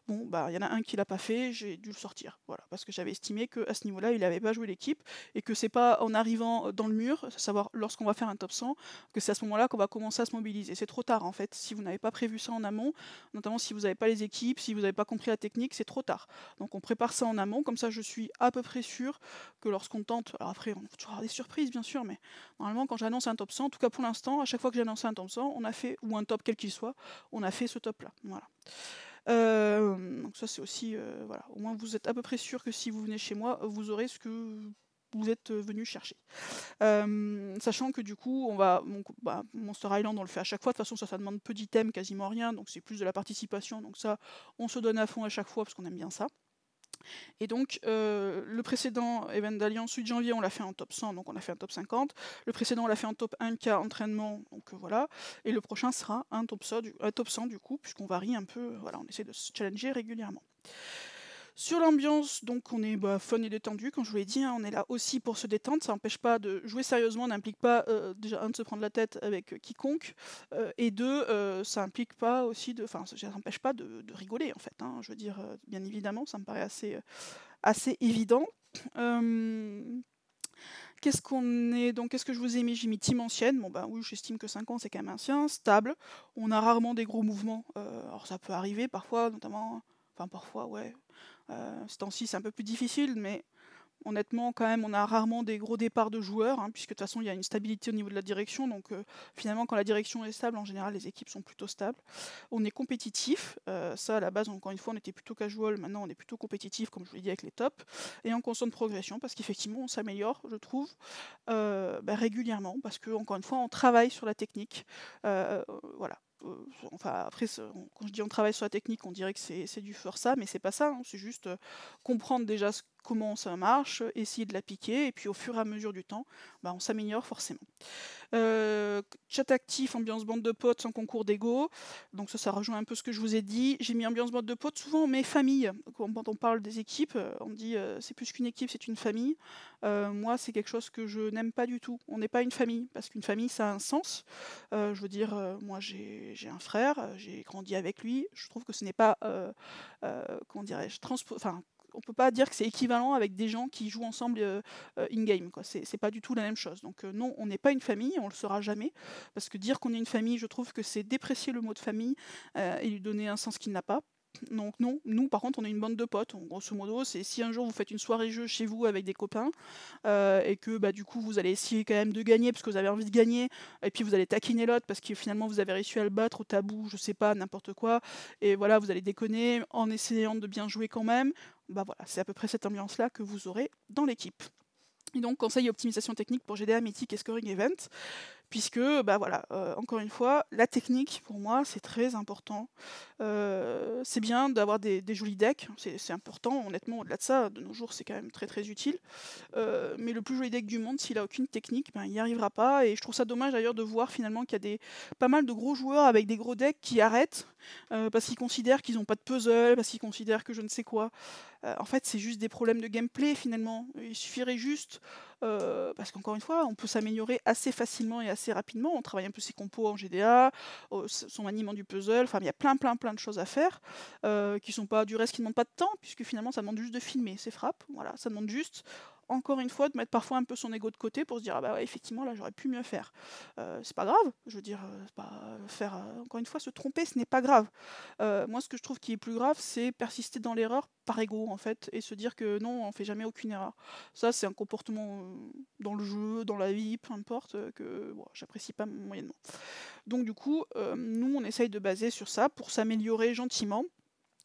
Bon, bah, il y en a un qui l'a pas fait, j'ai dû le sortir. Voilà, parce que j'avais estimé qu'à ce niveau-là, il n'avait pas joué l'équipe et que c'est pas en arrivant dans le mur, à savoir lorsqu'on va faire un top 100, que c'est à ce moment-là qu'on va commencer à se mobiliser. C'est trop tard en fait. Si vous n'avez pas prévu ça en amont, notamment si vous n'avez pas les équipes, si vous n'avez pas compris la technique, c'est trop tard. Donc on prépare ça en amont, comme ça je suis à peu près sûr que lorsqu'on tente, alors après on peut toujours avoir des surprises bien sûr, mais normalement quand j'annonce un top 100, en tout cas pour l'instant, à chaque fois que j'ai annoncé un top 100, on a fait, ou un top quel qu'il soit, on a fait ce top là. Voilà. Donc ça c'est aussi, voilà, au moins vous êtes à peu près sûr que si vous venez chez moi, vous aurez ce que vous êtes venu chercher. Sachant que du coup, Monster Island, on le fait à chaque fois. De toute façon, ça demande peu d'items, quasiment rien. Donc c'est plus de la participation. Donc ça, on se donne à fond à chaque fois parce qu'on aime bien ça. Et donc, le précédent event d'Alliance, celui de janvier, on l'a fait en top 100, donc on a fait un top 50. Le précédent, on l'a fait en top 1K entraînement, donc voilà. Et le prochain sera un top 100 du coup, puisqu'on varie un peu, voilà, on essaie de se challenger régulièrement. Sur l'ambiance, donc on est fun et détendu, comme je vous l'ai dit, hein, on est là aussi pour se détendre, ça n'empêche pas de jouer sérieusement, n'implique pas déjà un de se prendre la tête avec quiconque, et deux, ça implique pas aussi ça n'empêche pas de rigoler en fait, hein, je veux dire, bien évidemment, ça me paraît assez évident. Qu'est-ce que je vous ai mis? J'ai mis team ancienne. Bon bah oui, j'estime que 5 ans c'est quand même ancien, stable. On a rarement des gros mouvements. Alors ça peut arriver parfois, notamment. Enfin parfois ouais. Ces temps-ci c'est un peu plus difficile, mais honnêtement, quand même, on a rarement des gros départs de joueurs, hein, puisque de toute façon, il y a une stabilité au niveau de la direction. Donc, finalement, quand la direction est stable, en général, les équipes sont plutôt stables. On est compétitif. Ça, à la base, encore une fois, on était plutôt casual. Maintenant, on est plutôt compétitif, comme je vous l'ai dit, avec les tops. Et en constante progression, parce qu'effectivement, on s'améliore, je trouve, régulièrement. Parce que, encore une fois, on travaille sur la technique. Voilà. Enfin, après, quand je dis on travaille sur la technique, on dirait que c'est du forçat, mais c'est pas ça, hein, c'est juste comprendre déjà comment ça marche, essayer de l'appliquer, et puis au fur et à mesure du temps, on s'améliore forcément. Chat actif, ambiance bande de potes sans concours d'ego. Donc ça rejoint un peu ce que je vous ai dit. J'ai mis ambiance bande de potes, souvent on met famille. Quand on parle des équipes, on dit c'est plus qu'une équipe, c'est une famille. Moi, c'est quelque chose que je n'aime pas du tout. On n'est pas une famille, parce qu'une famille, ça a un sens. Je veux dire, moi j'ai un frère, j'ai grandi avec lui. Je trouve que ce n'est pas, comment dirais-je, on peut pas dire que c'est équivalent avec des gens qui jouent ensemble in-game, quoi. C'est pas du tout la même chose. Donc non, on n'est pas une famille, on le sera jamais. Parce que dire qu'on est une famille, je trouve que c'est déprécier le mot de famille et lui donner un sens qu'il n'a pas. Donc non, nous par contre on est une bande de potes, grosso modo, c'est si un jour vous faites une soirée jeu chez vous avec des copains, et que du coup vous allez essayer quand même de gagner parce que vous avez envie de gagner, et puis vous allez taquiner l'autre parce que finalement vous avez réussi à le battre au tabou, je sais pas, n'importe quoi, et voilà, vous allez déconner en essayant de bien jouer quand même, voilà, c'est à peu près cette ambiance-là que vous aurez dans l'équipe. Et donc conseil et optimisation technique pour GDA, Mythic et Scoring Event, puisque, bah voilà, encore une fois, la technique, pour moi, c'est très important. C'est bien d'avoir des jolis decks, c'est important, honnêtement, au-delà de ça, de nos jours, c'est quand même très très utile. Mais le plus joli deck du monde, s'il a aucune technique, ben, il n'y arrivera pas. Et je trouve ça dommage d'ailleurs de voir finalement qu'il y a pas mal de gros joueurs avec des gros decks qui arrêtent parce qu'ils considèrent qu'ils n'ont pas de puzzle, parce qu'ils considèrent que je ne sais quoi. En fait, c'est juste des problèmes de gameplay finalement. Il suffirait juste, parce qu'encore une fois, on peut s'améliorer assez facilement et assez rapidement. On travaille un peu ses compos en GDA, son maniement du puzzle. Enfin, il y a plein de choses à faire qui sont pas du reste, qui ne demandent pas de temps, puisque finalement, ça demande juste de filmer ses frappes. Voilà, ça demande juste encore une fois, de mettre parfois un peu son ego de côté pour se dire ah bah ouais, effectivement là j'aurais pu mieux faire. C'est pas grave, je veux dire, faire encore une fois se tromper, ce n'est pas grave. Moi ce que je trouve qui est plus grave, c'est persister dans l'erreur par ego en fait et se dire que non, on fait jamais aucune erreur. Ça c'est un comportement dans le jeu, dans la vie, peu importe, que bon, j'apprécie pas moyennement. Donc du coup, nous on essaye de baser sur ça pour s'améliorer gentiment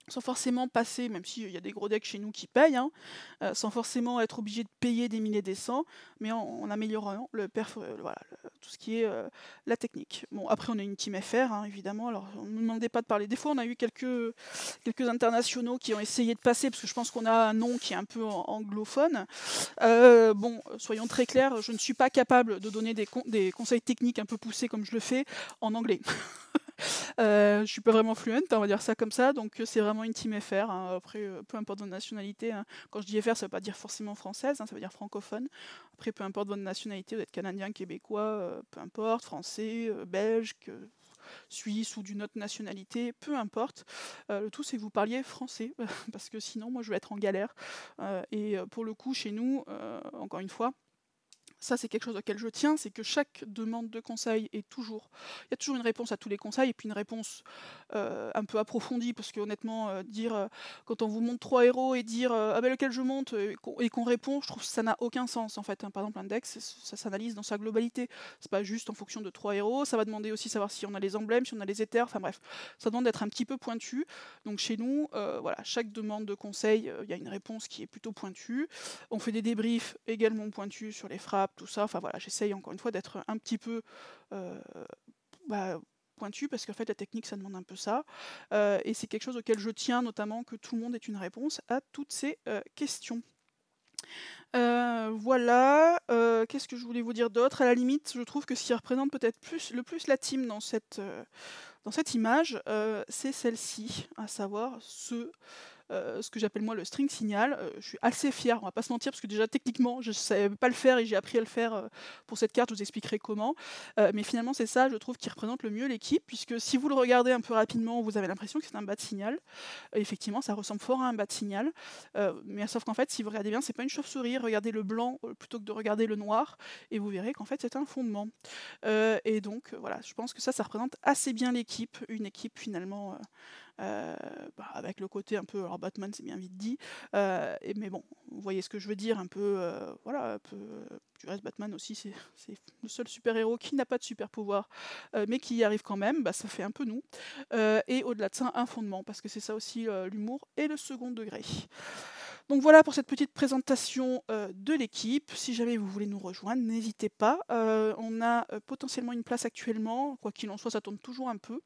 sans forcément passer, même s'il y a des gros decks chez nous qui payent, hein, sans forcément être obligé de payer des milliers des cents, mais en améliorant voilà, tout ce qui est la technique. Bon, après on a une team FR, hein, évidemment, alors on ne nous demandait pas de parler. Des fois on a eu quelques internationaux qui ont essayé de passer, parce que je pense qu'on a un nom qui est un peu anglophone. Bon, soyons très clairs, je ne suis pas capable de donner des conseils techniques un peu poussés comme je le fais en anglais. Je suis pas vraiment fluente, on va dire ça comme ça, donc c'est vraiment une team FR, hein. Après, peu importe votre nationalité, hein. Quand je dis FR, ça veut pas dire forcément française, hein, ça veut dire francophone. Après, peu importe votre nationalité, vous êtes canadien, québécois, peu importe, français, belge, suisse ou d'une autre nationalité, peu importe. Le tout, c'est que vous parliez français, parce que sinon, moi, je vais être en galère. Et pour le coup, chez nous, encore une fois, ça c'est quelque chose auquel je tiens, c'est que chaque demande de conseil il y a toujours une réponse à tous les conseils et puis une réponse un peu approfondie parce que honnêtement dire quand on vous montre 3 héros et dire ah ben lequel je monte et qu'on répond, je trouve que ça n'a aucun sens en fait, hein. Par exemple un deck ça s'analyse dans sa globalité, c'est pas juste en fonction de 3 héros, ça va demander aussi savoir si on a les emblèmes, si on a les éthers, enfin bref, ça demande d'être un petit peu pointu. Donc chez nous, voilà, chaque demande de conseil, il y a une réponse qui est plutôt pointue. On fait des débriefs également pointus sur les frappes, tout ça. Enfin voilà, j'essaye encore une fois d'être un petit peu euh, bah, pointu parce qu'en fait la technique ça demande un peu ça. Et c'est quelque chose auquel je tiens notamment que tout le monde ait une réponse à toutes ces questions. Voilà, qu'est-ce que je voulais vous dire d'autre? À la limite, je trouve que ce qui représente peut-être le plus la team dans cette image, c'est celle-ci, à savoir ce que j'appelle moi le string signal. Je suis assez fière, on va pas se mentir, parce que déjà techniquement je savais pas le faire et j'ai appris à le faire pour cette carte, je vous expliquerai comment. Mais finalement c'est ça, je trouve, qui représente le mieux l'équipe, puisque si vous le regardez un peu rapidement, vous avez l'impression que c'est un bas de signal. Effectivement, ça ressemble fort à un bas de signal. Mais sauf qu'en fait, si vous regardez bien, c'est pas une chauve-souris, regardez le blanc plutôt que de regarder le noir, et vous verrez qu'en fait c'est un fondement. Et donc voilà, je pense que ça représente assez bien l'équipe, une équipe finalement avec le côté un peu, alors Batman c'est bien vite dit, mais bon, vous voyez ce que je veux dire, un peu, voilà, un peu, du reste Batman aussi c'est le seul super-héros qui n'a pas de super-pouvoir, mais qui y arrive quand même, bah, ça fait un peu nous, et au-delà de ça un fondement, parce que c'est ça aussi l'humour et le second degré. Donc voilà pour cette petite présentation de l'équipe. Si jamais vous voulez nous rejoindre, n'hésitez pas. On a potentiellement une place actuellement, quoi qu'il en soit, ça tourne toujours un peu.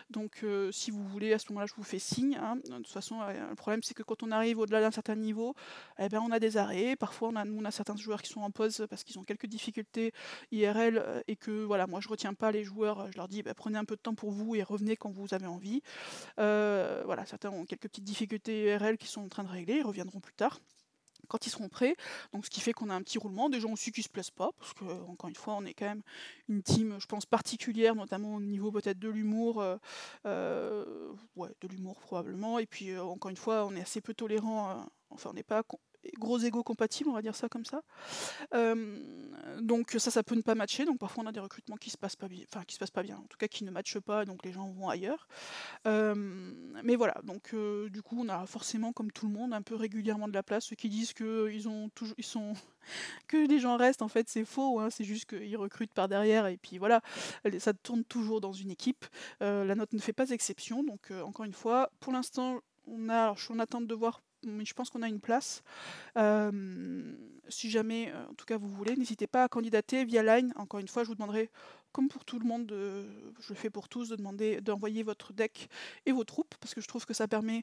Donc si vous voulez, à ce moment-là, je vous fais signe, hein. De toute façon, le problème, c'est que quand on arrive au-delà d'un certain niveau, eh ben, on a des arrêts. Parfois, on a certains joueurs qui sont en pause parce qu'ils ont quelques difficultés IRL et que voilà, moi, je retiens pas les joueurs. Je leur dis, bah, prenez un peu de temps pour vous et revenez quand vous avez envie. Voilà, certains ont quelques petites difficultés IRL qui sont en train de régler, ils reviendront plus tard quand ils seront prêts. Donc ce qui fait qu'on a un petit roulement, des gens aussi qui se plaisent pas, parce que encore une fois, on est quand même une team, je pense, particulière, notamment au niveau peut-être de l'humour, ouais, de l'humour probablement. Et puis encore une fois, on est assez peu tolérant, enfin on n'est pas gros égaux compatibles, on va dire ça comme ça. Donc ça peut ne pas matcher, donc parfois on a des recrutements qui se passent pas bien, enfin qui se passent pas bien, en tout cas qui ne matchent pas, donc les gens vont ailleurs. Mais voilà, donc du coup on a forcément comme tout le monde un peu régulièrement de la place. Ceux qui disent que ils sont que les gens restent, en fait c'est faux, hein, c'est juste qu'ils recrutent par derrière et puis voilà, ça tourne toujours dans une équipe. La nôtre ne fait pas exception, donc encore une fois, pour l'instant alors je suis en attente de voir mais je pense qu'on a une place. Si jamais, en tout cas vous voulez, n'hésitez pas à candidater via Line. Encore une fois, je vous demanderai, comme pour tout le monde, je le fais pour tous, d'envoyer votre deck et vos troupes, parce que je trouve que ça permet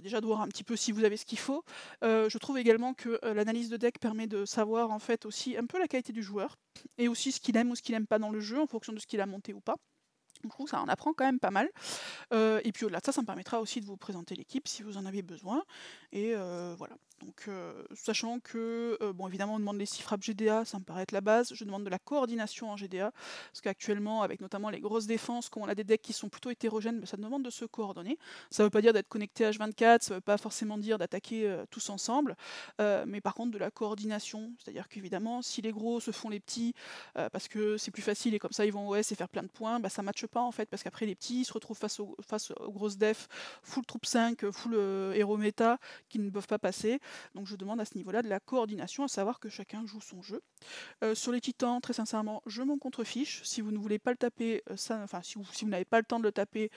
déjà de voir un petit peu si vous avez ce qu'il faut. Je trouve également que l'analyse de deck permet de savoir en fait aussi un peu la qualité du joueur, et aussi ce qu'il aime ou ce qu'il aime pas dans le jeu, en fonction de ce qu'il a monté ou pas. Donc, je trouve que ça en apprend quand même pas mal. Et puis au-delà de ça, ça me permettra aussi de vous présenter l'équipe si vous en avez besoin. Et voilà. Donc, sachant que, bon, évidemment, on demande les 6 frappes GDA, ça me paraît être la base. Je demande de la coordination en GDA, parce qu'actuellement, avec notamment les grosses défenses, quand on a des decks qui sont plutôt hétérogènes, ça demande de se coordonner. Ça ne veut pas dire d'être connecté H24, ça ne veut pas forcément dire d'attaquer tous ensemble, mais par contre de la coordination, c'est-à-dire qu'évidemment, si les gros se font les petits, parce que c'est plus facile et comme ça ils vont OS et faire plein de points, ça ne matche pas en fait, parce qu'après les petits se retrouvent face aux grosses def, full troupe 5, full héros méta, qui ne peuvent pas passer. Donc je demande à ce niveau-là de la coordination, à savoir que chacun joue son jeu. Sur les titans, très sincèrement, je m'en contrefiche. Si vous ne voulez pas le taper, si vous n'avez pas le temps de le taper,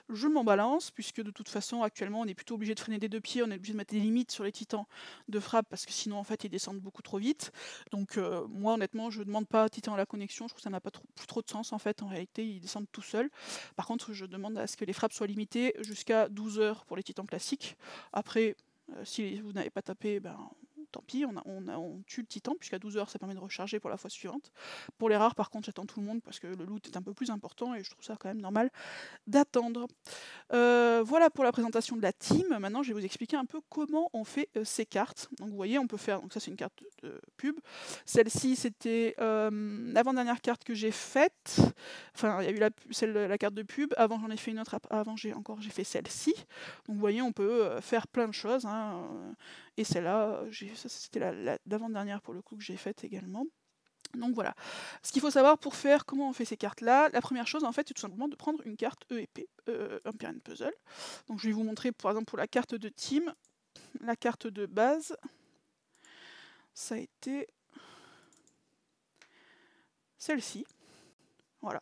je m'en balance, puisque de toute façon, actuellement, on est plutôt obligé de freiner des 2 pieds, on est obligé de mettre des limites sur les titans de frappe, parce que sinon, en fait, ils descendent beaucoup trop vite. Donc moi, honnêtement, je ne demande pas titan à la connexion, je trouve que ça n'a pas plus trop de sens, en fait. En réalité, ils descendent tout seuls. Par contre, je demande à ce que les frappes soient limitées jusqu'à 12 heures pour les titans classiques. Après, si vous n'avez pas tapé, tant pis, on tue le titan, puisqu'à 12 heures ça permet de recharger pour la fois suivante. Pour les rares, par contre, j'attends tout le monde parce que le loot est un peu plus important et je trouve ça quand même normal d'attendre. Voilà pour la présentation de la team. Maintenant, je vais vous expliquer un peu comment on fait ces cartes. Donc, vous voyez, on peut faire. Donc, ça, c'est une carte de pub. Celle-ci, c'était l'avant-dernière carte que j'ai faite. Enfin, il y a eu la carte de pub. Avant, j'en ai fait une autre. Avant, j'ai fait celle-ci. Donc, vous voyez, on peut faire plein de choses. Et celle-là, c'était l'avant-dernière pour le coup que j'ai faite également. Donc voilà. Ce qu'il faut savoir pour faire comment on fait ces cartes-là, la première chose en fait, c'est tout simplement de prendre une carte EEP, Empyrean Puzzle. Donc je vais vous montrer par exemple pour la carte de team, la carte de base, ça a été celle-ci. Voilà.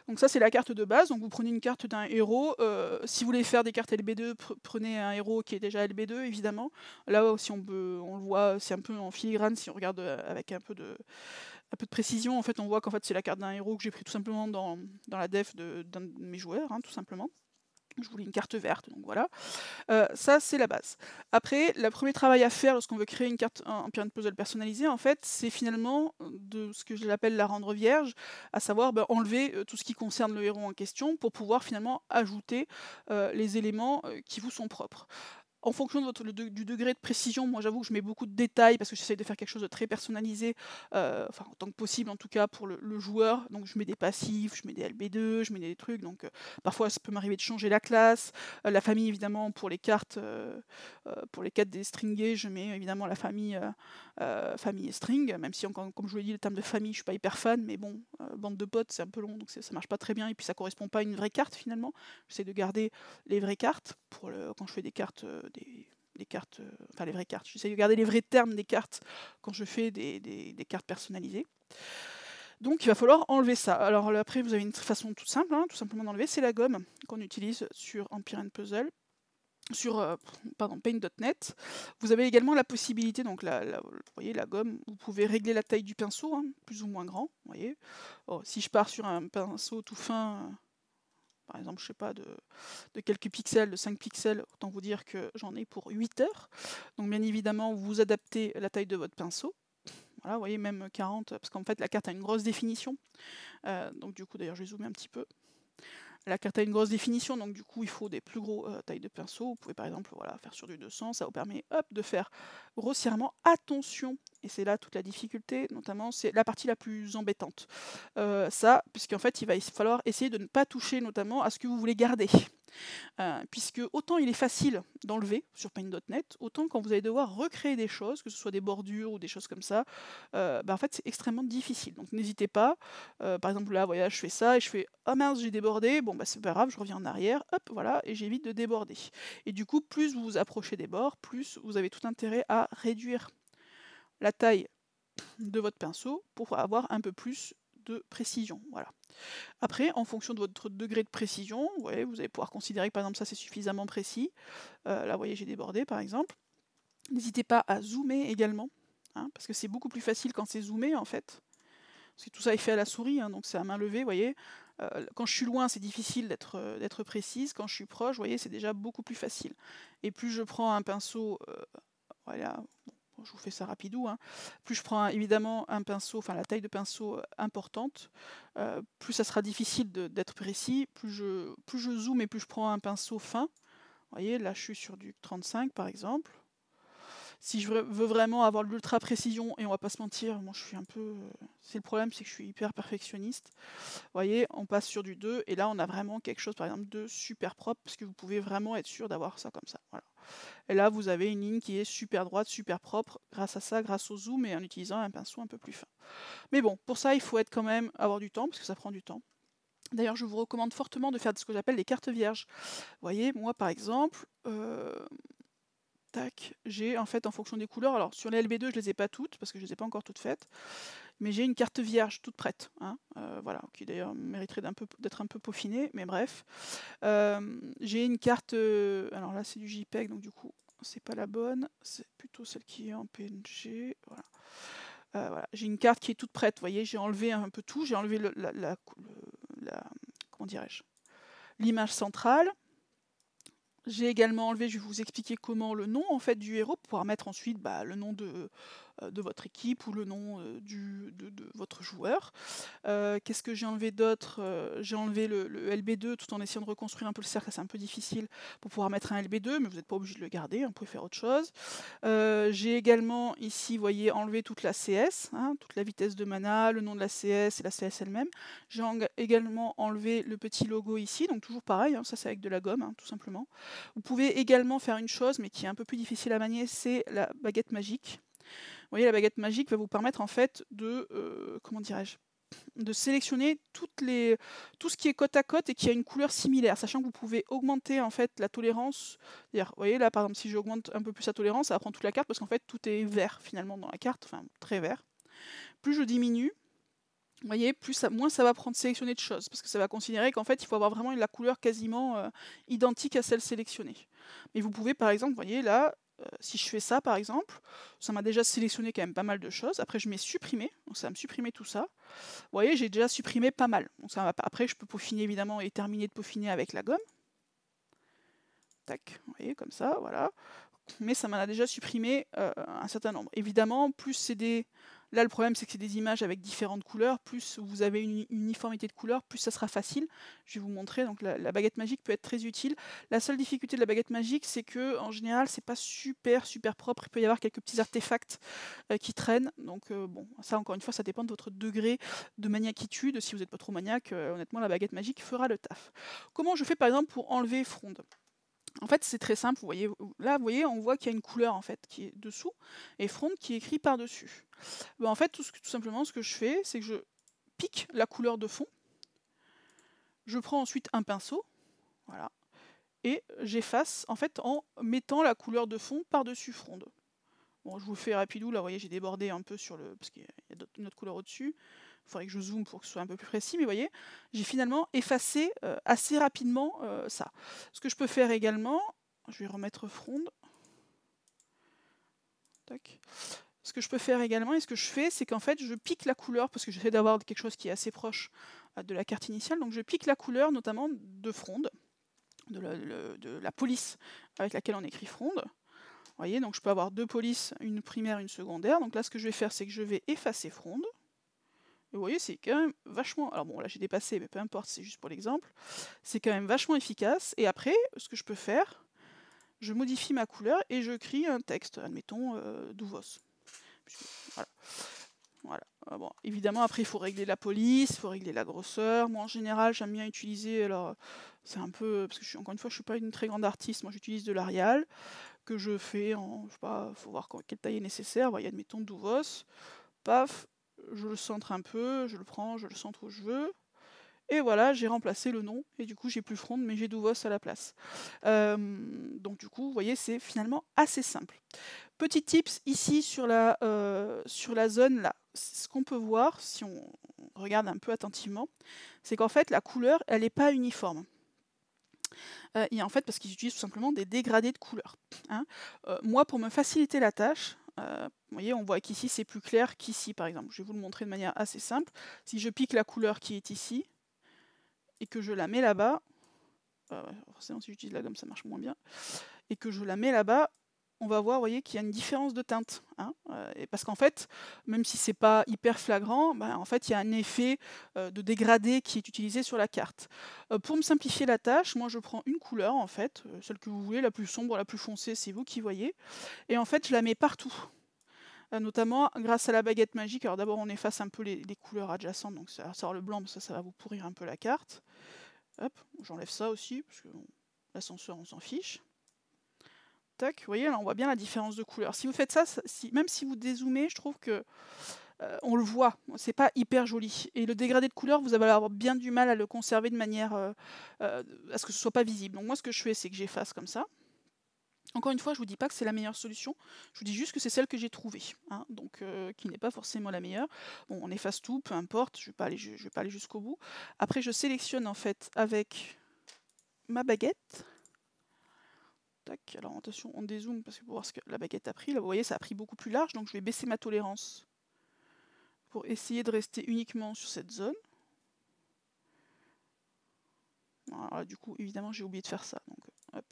Donc ça c'est la carte de base, donc vous prenez une carte d'un héros. Si vous voulez faire des cartes LB2, prenez un héros qui est déjà LB2 évidemment. Là aussi on le voit, c'est un peu en filigrane si on regarde avec un peu de précision. En fait on voit qu'en fait c'est la carte d'un héros que j'ai pris tout simplement dans la def d'un de mes joueurs, tout simplement. Je voulais une carte verte, donc voilà. Ça, c'est la base. Après, le premier travail à faire lorsqu'on veut créer une carte Empyrean Puzzle personnalisée, en fait, c'est finalement de ce que je l'appelle la rendre vierge, à savoir enlever tout ce qui concerne le héros en question pour pouvoir finalement ajouter les éléments qui vous sont propres. En fonction du degré de précision, moi j'avoue que je mets beaucoup de détails parce que j'essaie de faire quelque chose de très personnalisé, en tant que possible en tout cas pour le joueur. Donc je mets des passifs, je mets des LB2, je mets des trucs. Donc parfois ça peut m'arriver de changer la classe, la famille évidemment pour les cartes des stringés, je mets évidemment la famille string, même si comme je vous l'ai dit le terme de famille je suis pas hyper fan, mais bon, bande de potes c'est un peu long donc ça marche pas très bien et puis ça correspond pas à une vraie carte finalement. J'essaie de garder les vraies cartes quand je fais des cartes, les vraies cartes. J'essaie de garder les vrais termes des cartes quand je fais des cartes personnalisées. Donc il va falloir enlever ça. Alors après vous avez une façon toute simple, tout simplement d'enlever, c'est la gomme qu'on utilise sur Empyrean Puzzle. Sur Paint.net. Vous avez également la possibilité, donc vous voyez la gomme, vous pouvez régler la taille du pinceau, plus ou moins grand. Vous voyez. Si je pars sur un pinceau tout fin, par exemple, je sais pas, de quelques pixels, de 5 pixels, autant vous dire que j'en ai pour 8 heures. Donc bien évidemment, vous adaptez la taille de votre pinceau. Voilà, vous voyez, même 40, parce qu'en fait la carte a une grosse définition. Donc du coup, d'ailleurs, je vais zoomer un petit peu. La carte a une grosse définition, donc du coup il faut des plus gros tailles de pinceau. Vous pouvez par exemple faire sur du 200, ça vous permet de faire grossièrement. Attention, et c'est là toute la difficulté, notamment c'est la partie la plus embêtante. Puisqu'en fait il va falloir essayer de ne pas toucher notamment à ce que vous voulez garder. Puisque autant il est facile d'enlever sur Paint.net, autant quand vous allez devoir recréer des choses, que ce soit des bordures ou des choses comme ça, en fait c'est extrêmement difficile. Donc n'hésitez pas, par exemple là, voilà, je fais ça et je fais « Ah mince, j'ai débordé, bon c'est pas grave, je reviens en arrière, hop, voilà, et j'évite de déborder. » Et du coup, plus vous vous approchez des bords, plus vous avez tout intérêt à réduire la taille de votre pinceau pour avoir un peu plus de précision. Voilà. Après, en fonction de votre degré de précision, vous allez pouvoir considérer que par exemple ça c'est suffisamment précis. Là, vous voyez, j'ai débordé par exemple. N'hésitez pas à zoomer également, hein, parce que c'est beaucoup plus facile quand c'est zoomé en fait. Parce que tout ça est fait à la souris, hein, donc c'est à main levée, vous voyez. Quand je suis loin, c'est difficile d'être précise. Quand je suis proche, vous voyez, c'est déjà beaucoup plus facile. Et plus je prends un pinceau, voilà, bon, je vous fais ça rapidou, hein. Plus je prends évidemment un pinceau, enfin la taille de pinceau importante, plus ça sera difficile d'être précis. Plus je zoome et plus je prends un pinceau fin. Vous voyez, là je suis sur du 35 par exemple. Si je veux vraiment avoir de l'ultra précision, et on va pas se mentir, moi je suis un peu. C'est le problème, c'est que je suis hyper perfectionniste. Vous voyez, on passe sur du 2, et là on a vraiment quelque chose, par exemple, de super propre, parce que vous pouvez vraiment être sûr d'avoir ça comme ça. Voilà. Et là vous avez une ligne qui est super droite, super propre, grâce à ça, grâce au zoom, et en utilisant un pinceau un peu plus fin. Mais bon, pour ça il faut être quand même avoir du temps, parce que ça prend du temps. D'ailleurs, je vous recommande fortement de faire ce que j'appelle des cartes vierges. Vous voyez, moi par exemple, tac, j'ai en fait en fonction des couleurs, alors sur les LB2 je les ai pas toutes parce que je les ai pas encore toutes faites, mais j'ai une carte vierge toute prête, hein, voilà, qui d'ailleurs mériterait d'être un peu peaufinée, mais bref. J'ai une carte, alors là c'est du JPEG, donc du coup c'est pas la bonne, c'est plutôt celle qui est en PNG, voilà. Voilà. J'ai une carte qui est toute prête, vous voyez, j'ai enlevé un peu tout, j'ai enlevé comment dirais-je, l'image centrale. J'ai également enlevé, je vais vous expliquer comment, le nom en fait du héros, pour pouvoir mettre ensuite le nom de votre équipe ou le nom de votre joueur. Qu'est-ce que j'ai enlevé d'autre? J'ai enlevé le LB2 tout en essayant de reconstruire un peu le cercle, c'est un peu difficile pour pouvoir mettre un LB2, mais vous n'êtes pas obligé de le garder, hein, vous pouvez faire autre chose. J'ai également ici, vous voyez, enlevé toute la CS, hein, toute la vitesse de mana, le nom de la CS et la CS elle-même. J'ai également enlevé le petit logo ici, donc toujours pareil, hein, ça c'est avec de la gomme, hein, tout simplement. Vous pouvez également faire une chose, mais qui est un peu plus difficile à manier, c'est la baguette magique. Vous voyez, la baguette magique va vous permettre en fait comment dirais-je, de sélectionner tout ce qui est côte à côte et qui a une couleur similaire, sachant que vous pouvez augmenter en fait la tolérance. Vous voyez là par exemple, si j'augmente un peu plus la tolérance, ça va prendre toute la carte parce qu'en fait tout est vert finalement dans la carte, enfin très vert. Plus je diminue, vous voyez, moins ça va prendre sélectionner de choses, parce que ça va considérer qu'en fait il faut avoir vraiment la couleur quasiment identique à celle sélectionnée. Mais vous pouvez par exemple, vous voyez là, si je fais ça par exemple, ça m'a déjà sélectionné quand même pas mal de choses. Après je mets supprimer, donc ça va me supprimer tout ça. Vous voyez, j'ai déjà supprimé pas mal. Donc ça va pas. Après je peux peaufiner évidemment et terminer de peaufiner avec la gomme. Tac, vous voyez, comme ça, voilà. Mais ça m'en a déjà supprimé un certain nombre. Évidemment, plus c'est des. Là, le problème, c'est que c'est des images avec différentes couleurs. Plus vous avez une uniformité de couleurs, plus ça sera facile. Je vais vous montrer. Donc, la baguette magique peut être très utile. La seule difficulté de la baguette magique, c'est que en général, c'est pas super propre. Il peut y avoir quelques petits artefacts qui traînent. Donc, bon, ça, encore une fois, ça dépend de votre degré de maniaquitude. Si vous n'êtes pas trop maniaque, honnêtement, la baguette magique fera le taf. Comment je fais, par exemple, pour enlever fronde? En fait, c'est très simple. Vous voyez, là, vous voyez, on voit qu'il y a une couleur en fait qui est dessous et front qui est écrit par-dessus. En fait, tout simplement, ce que je fais, c'est que je pique la couleur de fond. Je prends ensuite un pinceau, voilà, et j'efface en fait en mettant la couleur de fond par-dessus fronde. Bon, je vous le fais rapidou. Là, vous voyez, j'ai débordé un peu parce qu'il y a une autre couleur au-dessus. Il faudrait que je zoome pour que ce soit un peu plus précis, mais vous voyez, j'ai finalement effacé assez rapidement ça. Ce que je peux faire également, je vais remettre fronde. Tac. Ce que je peux faire également, et ce que je fais, c'est qu'en fait, je pique la couleur, parce que j'essaie d'avoir quelque chose qui est assez proche de la carte initiale, donc je pique la couleur, notamment de fronde, de la police avec laquelle on écrit fronde. Vous voyez, donc je peux avoir deux polices, une primaire, une secondaire. Donc là, ce que je vais faire, c'est que je vais effacer fronde. Et vous voyez, c'est quand même vachement. Alors bon, là j'ai dépassé, mais peu importe, c'est juste pour l'exemple. C'est quand même vachement efficace. Et après, ce que je peux faire, je modifie ma couleur et je crie un texte, admettons Duvos. Voilà. Voilà. Bon, évidemment, après, il faut régler la police, il faut régler la grosseur. Moi, en général, j'aime bien utiliser. Alors, c'est un peu. Parce que encore une fois, je ne suis pas une très grande artiste. Moi, j'utilise de l'Arial que je fais en. Je sais pas, faut voir quelle taille est nécessaire. Voyez, admettons Duvos. Paf, je le centre un peu, je le prends, je le centre où je veux. Et voilà, j'ai remplacé le nom. Et du coup, j'ai plus Fronde, mais j'ai Duvos à la place. Donc, du coup, vous voyez, c'est finalement assez simple. Petit tips ici sur la zone là. Ce qu'on peut voir, si on regarde un peu attentivement, c'est qu'en fait, la couleur, elle n'est pas uniforme. Et en fait, parce qu'ils utilisent tout simplement des dégradés de couleurs, hein. Moi, pour me faciliter la tâche, vous voyez, on voit qu'ici c'est plus clair qu'ici, par exemple. Je vais vous le montrer de manière assez simple. Si je pique la couleur qui est ici et que je la mets là-bas, forcément si j'utilise la gomme ça marche moins bien, et que je la mets là-bas, on va voir, vous voyez, qu'il y a une différence de teinte, hein, et parce qu'en fait, même si c'est pas hyper flagrant, en fait, il y a un effet de dégradé qui est utilisé sur la carte. Pour me simplifier la tâche, moi je prends une couleur, en fait, celle que vous voulez, la plus sombre, la plus foncée, c'est vous qui voyez, et en fait, je la mets partout. Notamment grâce à la baguette magique. Alors d'abord, on efface un peu les couleurs adjacentes, donc ça sort le blanc, mais ça va vous pourrir un peu la carte. Hop, j'enlève ça aussi, parce que l'ascenseur, on s'en fiche. Tac, vous voyez, là on voit bien la différence de couleur. Si vous faites ça, même si vous dézoomez, je trouve que on le voit, c'est pas hyper joli. Et le dégradé de couleur, vous allez avoir bien du mal à le conserver de manière à ce que ce soit pas visible. Donc moi, ce que je fais, c'est que j'efface comme ça. Encore une fois, je vous dis pas que c'est la meilleure solution, je vous dis juste que c'est celle que j'ai trouvée, hein, donc qui n'est pas forcément la meilleure. Bon, on efface tout, peu importe, je vais pas aller jusqu'au bout. Après, je sélectionne en fait avec ma baguette. Tac, alors attention, on dézoome parce que pour voir ce que la baguette a pris. Là, vous voyez, ça a pris beaucoup plus large, donc je vais baisser ma tolérance pour essayer de rester uniquement sur cette zone. Alors là, du coup, évidemment, j'ai oublié de faire ça, donc hop.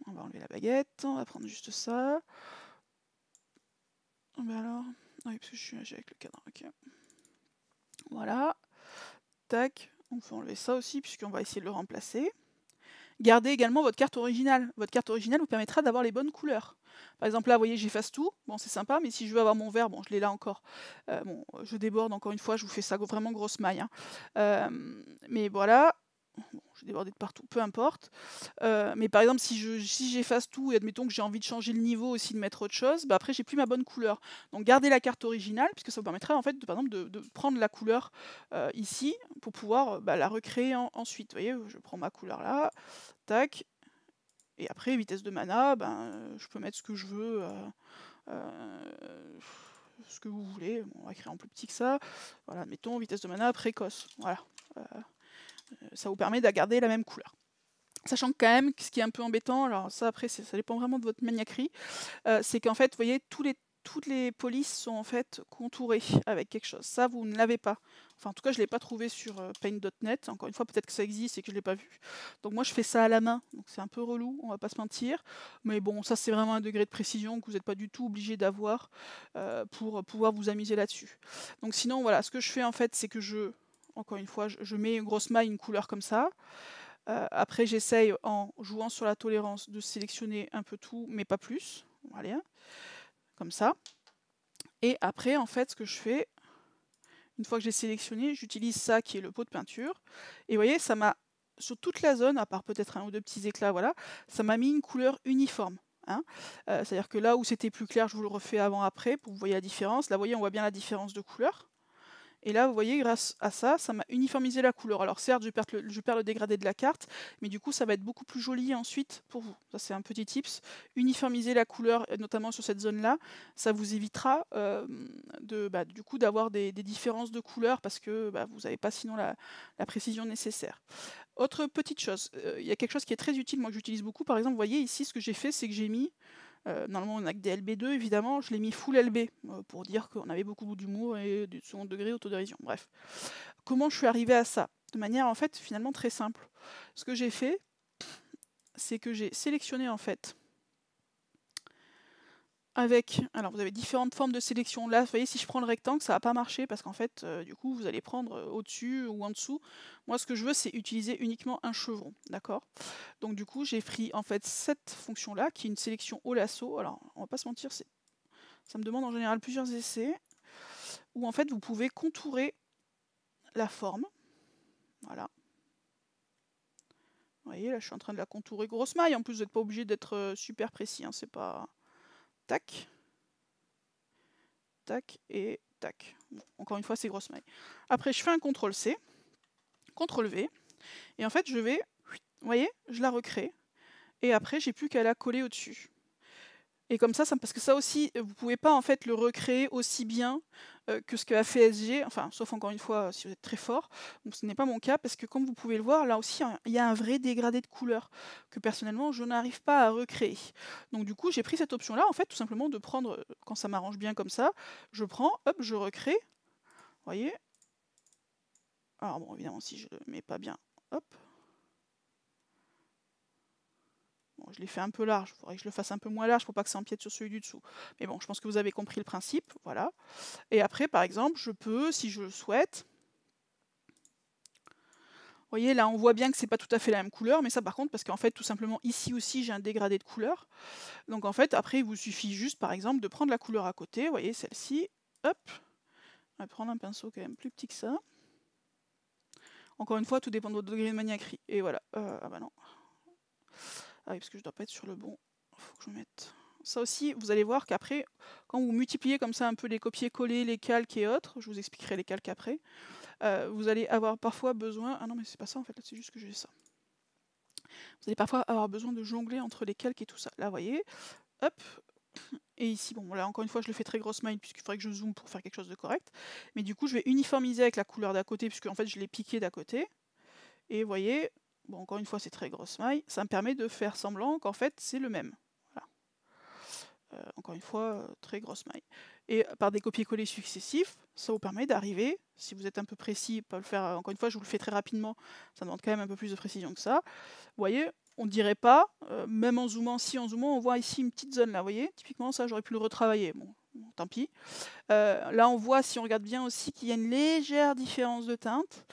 On va enlever la baguette, on va prendre juste ça. Alors, oui, parce que j'ai avec le cadre, ok. Voilà, tac, on peut enlever ça aussi puisqu'on va essayer de le remplacer. Gardez également votre carte originale. Votre carte originale vous permettra d'avoir les bonnes couleurs. Par exemple là, vous voyez, j'efface tout. Bon, c'est sympa, mais si je veux avoir mon vert, bon, je l'ai là encore. Bon, je déborde encore une fois, je vous fais ça vraiment grosse maille, hein. Mais voilà. Bon, j'ai débordé de partout, peu importe. Mais par exemple, si j'efface tout et admettons que j'ai envie de changer le niveau aussi, de mettre autre chose, après j'ai plus ma bonne couleur. Donc gardez la carte originale, puisque ça vous permettra en fait par exemple de prendre la couleur ici pour pouvoir la recréer ensuite. Vous voyez, je prends ma couleur là, tac, et après vitesse de mana, je peux mettre ce que je veux. Ce que vous voulez, bon, on va créer en plus petit que ça. Voilà, mettons vitesse de mana précoce. Voilà. Ça vous permet de garder la même couleur. Sachant que quand même, ce qui est un peu embêtant, alors ça après ça dépend vraiment de votre maniaquerie, c'est qu'en fait, vous voyez, toutes les polices sont en fait contourées avec quelque chose. Ça, vous ne l'avez pas. Enfin, en tout cas, je ne l'ai pas trouvé sur Paint.net. Encore une fois, peut-être que ça existe et que je ne l'ai pas vu. Donc moi, je fais ça à la main. Donc c'est un peu relou, on va pas se mentir. Mais bon, ça, c'est vraiment un degré de précision que vous n'êtes pas du tout obligé d'avoir pour pouvoir vous amuser là-dessus. Donc sinon, voilà, ce que je fais en fait, c'est que encore une fois, je mets une grosse maille, une couleur comme ça. Après, j'essaye, en jouant sur la tolérance, de sélectionner un peu tout, mais pas plus. Voilà, comme ça. Et après, en fait, ce que je fais, une fois que j'ai sélectionné, j'utilise ça qui est le pot de peinture. Et vous voyez, ça m'a, sur toute la zone, à part peut-être un ou deux petits éclats, voilà, ça m'a mis une couleur uniforme, hein. C'est-à-dire que là où c'était plus clair, je vous le refais avant-après, pour que vous voyez la différence. Là, vous voyez, on voit bien la différence de couleur. Et là, vous voyez, grâce à ça, ça m'a uniformisé la couleur. Alors certes, je perds le dégradé de la carte, mais du coup, ça va être beaucoup plus joli ensuite pour vous. Ça, c'est un petit tips. Uniformiser la couleur, notamment sur cette zone-là, ça vous évitera du coup d'avoir des différences de couleur parce que vous n'avez pas sinon la précision nécessaire. Autre petite chose, il y a quelque chose qui est très utile, moi que j'utilise beaucoup. Par exemple, vous voyez ici, ce que j'ai fait, c'est que j'ai mis normalement, on n'a que des LB2, évidemment. Je l'ai mis full LB pour dire qu'on avait beaucoup d'humour et du second degré autodérision. Bref. Comment je suis arrivée à ça? De manière, en fait, finalement très simple. Ce que j'ai fait, c'est que j'ai sélectionné, en fait, alors vous avez différentes formes de sélection. Là, vous voyez, si je prends le rectangle, ça va pas marcher parce qu'en fait, du coup, vous allez prendre au-dessus ou en dessous. Moi, ce que je veux, c'est utiliser uniquement un chevron, d'accord? Donc du coup, j'ai pris en fait cette fonction-là, qui est une sélection au lasso. Alors, on va pas se mentir, ça me demande en général plusieurs essais, où en fait, vous pouvez contourer la forme. Voilà. Vous voyez, là, je suis en train de la contourer grosse maille. En plus, vous n'êtes pas obligé d'être super précis, hein, c'est pas... Tac. Tac et tac. Bon, encore une fois, c'est grosse maille. Après, je fais un CTRL-C, CTRL-V, et en fait, je vais, vous voyez, je la recrée, et après, j'ai plus qu'à la coller au-dessus. Et comme ça, parce que ça aussi, vous pouvez pas en fait le recréer aussi bien que ce qu'a fait SG, enfin, sauf encore une fois si vous êtes très fort. Donc ce n'est pas mon cas, parce que comme vous pouvez le voir, là aussi, il y a un vrai dégradé de couleur que personnellement, je n'arrive pas à recréer. Donc du coup, j'ai pris cette option-là, en fait, tout simplement de prendre, quand ça m'arrange bien comme ça, je prends, hop, je recrée, vous voyez. Alors bon, évidemment, si je le mets pas bien, hop. Bon, je l'ai fait un peu large, il faudrait que je le fasse un peu moins large pour pas que ça empiète sur celui du dessous. Mais bon, je pense que vous avez compris le principe, voilà. Et après, par exemple, je peux, si je le souhaite, vous voyez, là, on voit bien que c'est pas tout à fait la même couleur, mais ça, par contre, parce qu'en fait, tout simplement, ici aussi, j'ai un dégradé de couleur. Donc, en fait, après, il vous suffit juste, par exemple, de prendre la couleur à côté, vous voyez, celle-ci, hop. On va prendre un pinceau quand même plus petit que ça. Encore une fois, tout dépend de votre degré de maniaquerie. Et voilà. Ah bah non. Ah oui, parce que je dois pas être sur le bon. Faut que je mette. Ça aussi, vous allez voir qu'après, quand vous multipliez comme ça un peu les copier-coller, les calques et autres, je vous expliquerai les calques après, vous allez avoir parfois besoin... Ah non, mais c'est pas ça en fait, là c'est juste que j'ai ça. Vous allez parfois avoir besoin de jongler entre les calques et tout ça. Là, vous voyez, hop. Et ici, bon, là encore une fois, je le fais très grosse maille puisqu'il faudrait que je zoome pour faire quelque chose de correct. Mais du coup, je vais uniformiser avec la couleur d'à côté puisque en fait, je l'ai piqué d'à côté. Et vous voyez, bon, encore une fois, c'est très grosse maille. Ça me permet de faire semblant qu'en fait, c'est le même. Voilà. Encore une fois, très grosse maille. Et par des copier-coller successifs, ça vous permet d'arriver, si vous êtes un peu précis, pas le faire, encore une fois, je vous le fais très rapidement, ça demande quand même un peu plus de précision que ça. Vous voyez, on ne dirait pas, même en zoomant, si en zoomant, on voit ici une petite zone là, vous voyez, typiquement ça, j'aurais pu le retravailler. Bon, tant pis. Là, on voit, si on regarde bien aussi, qu'il y a une légère différence de teinte.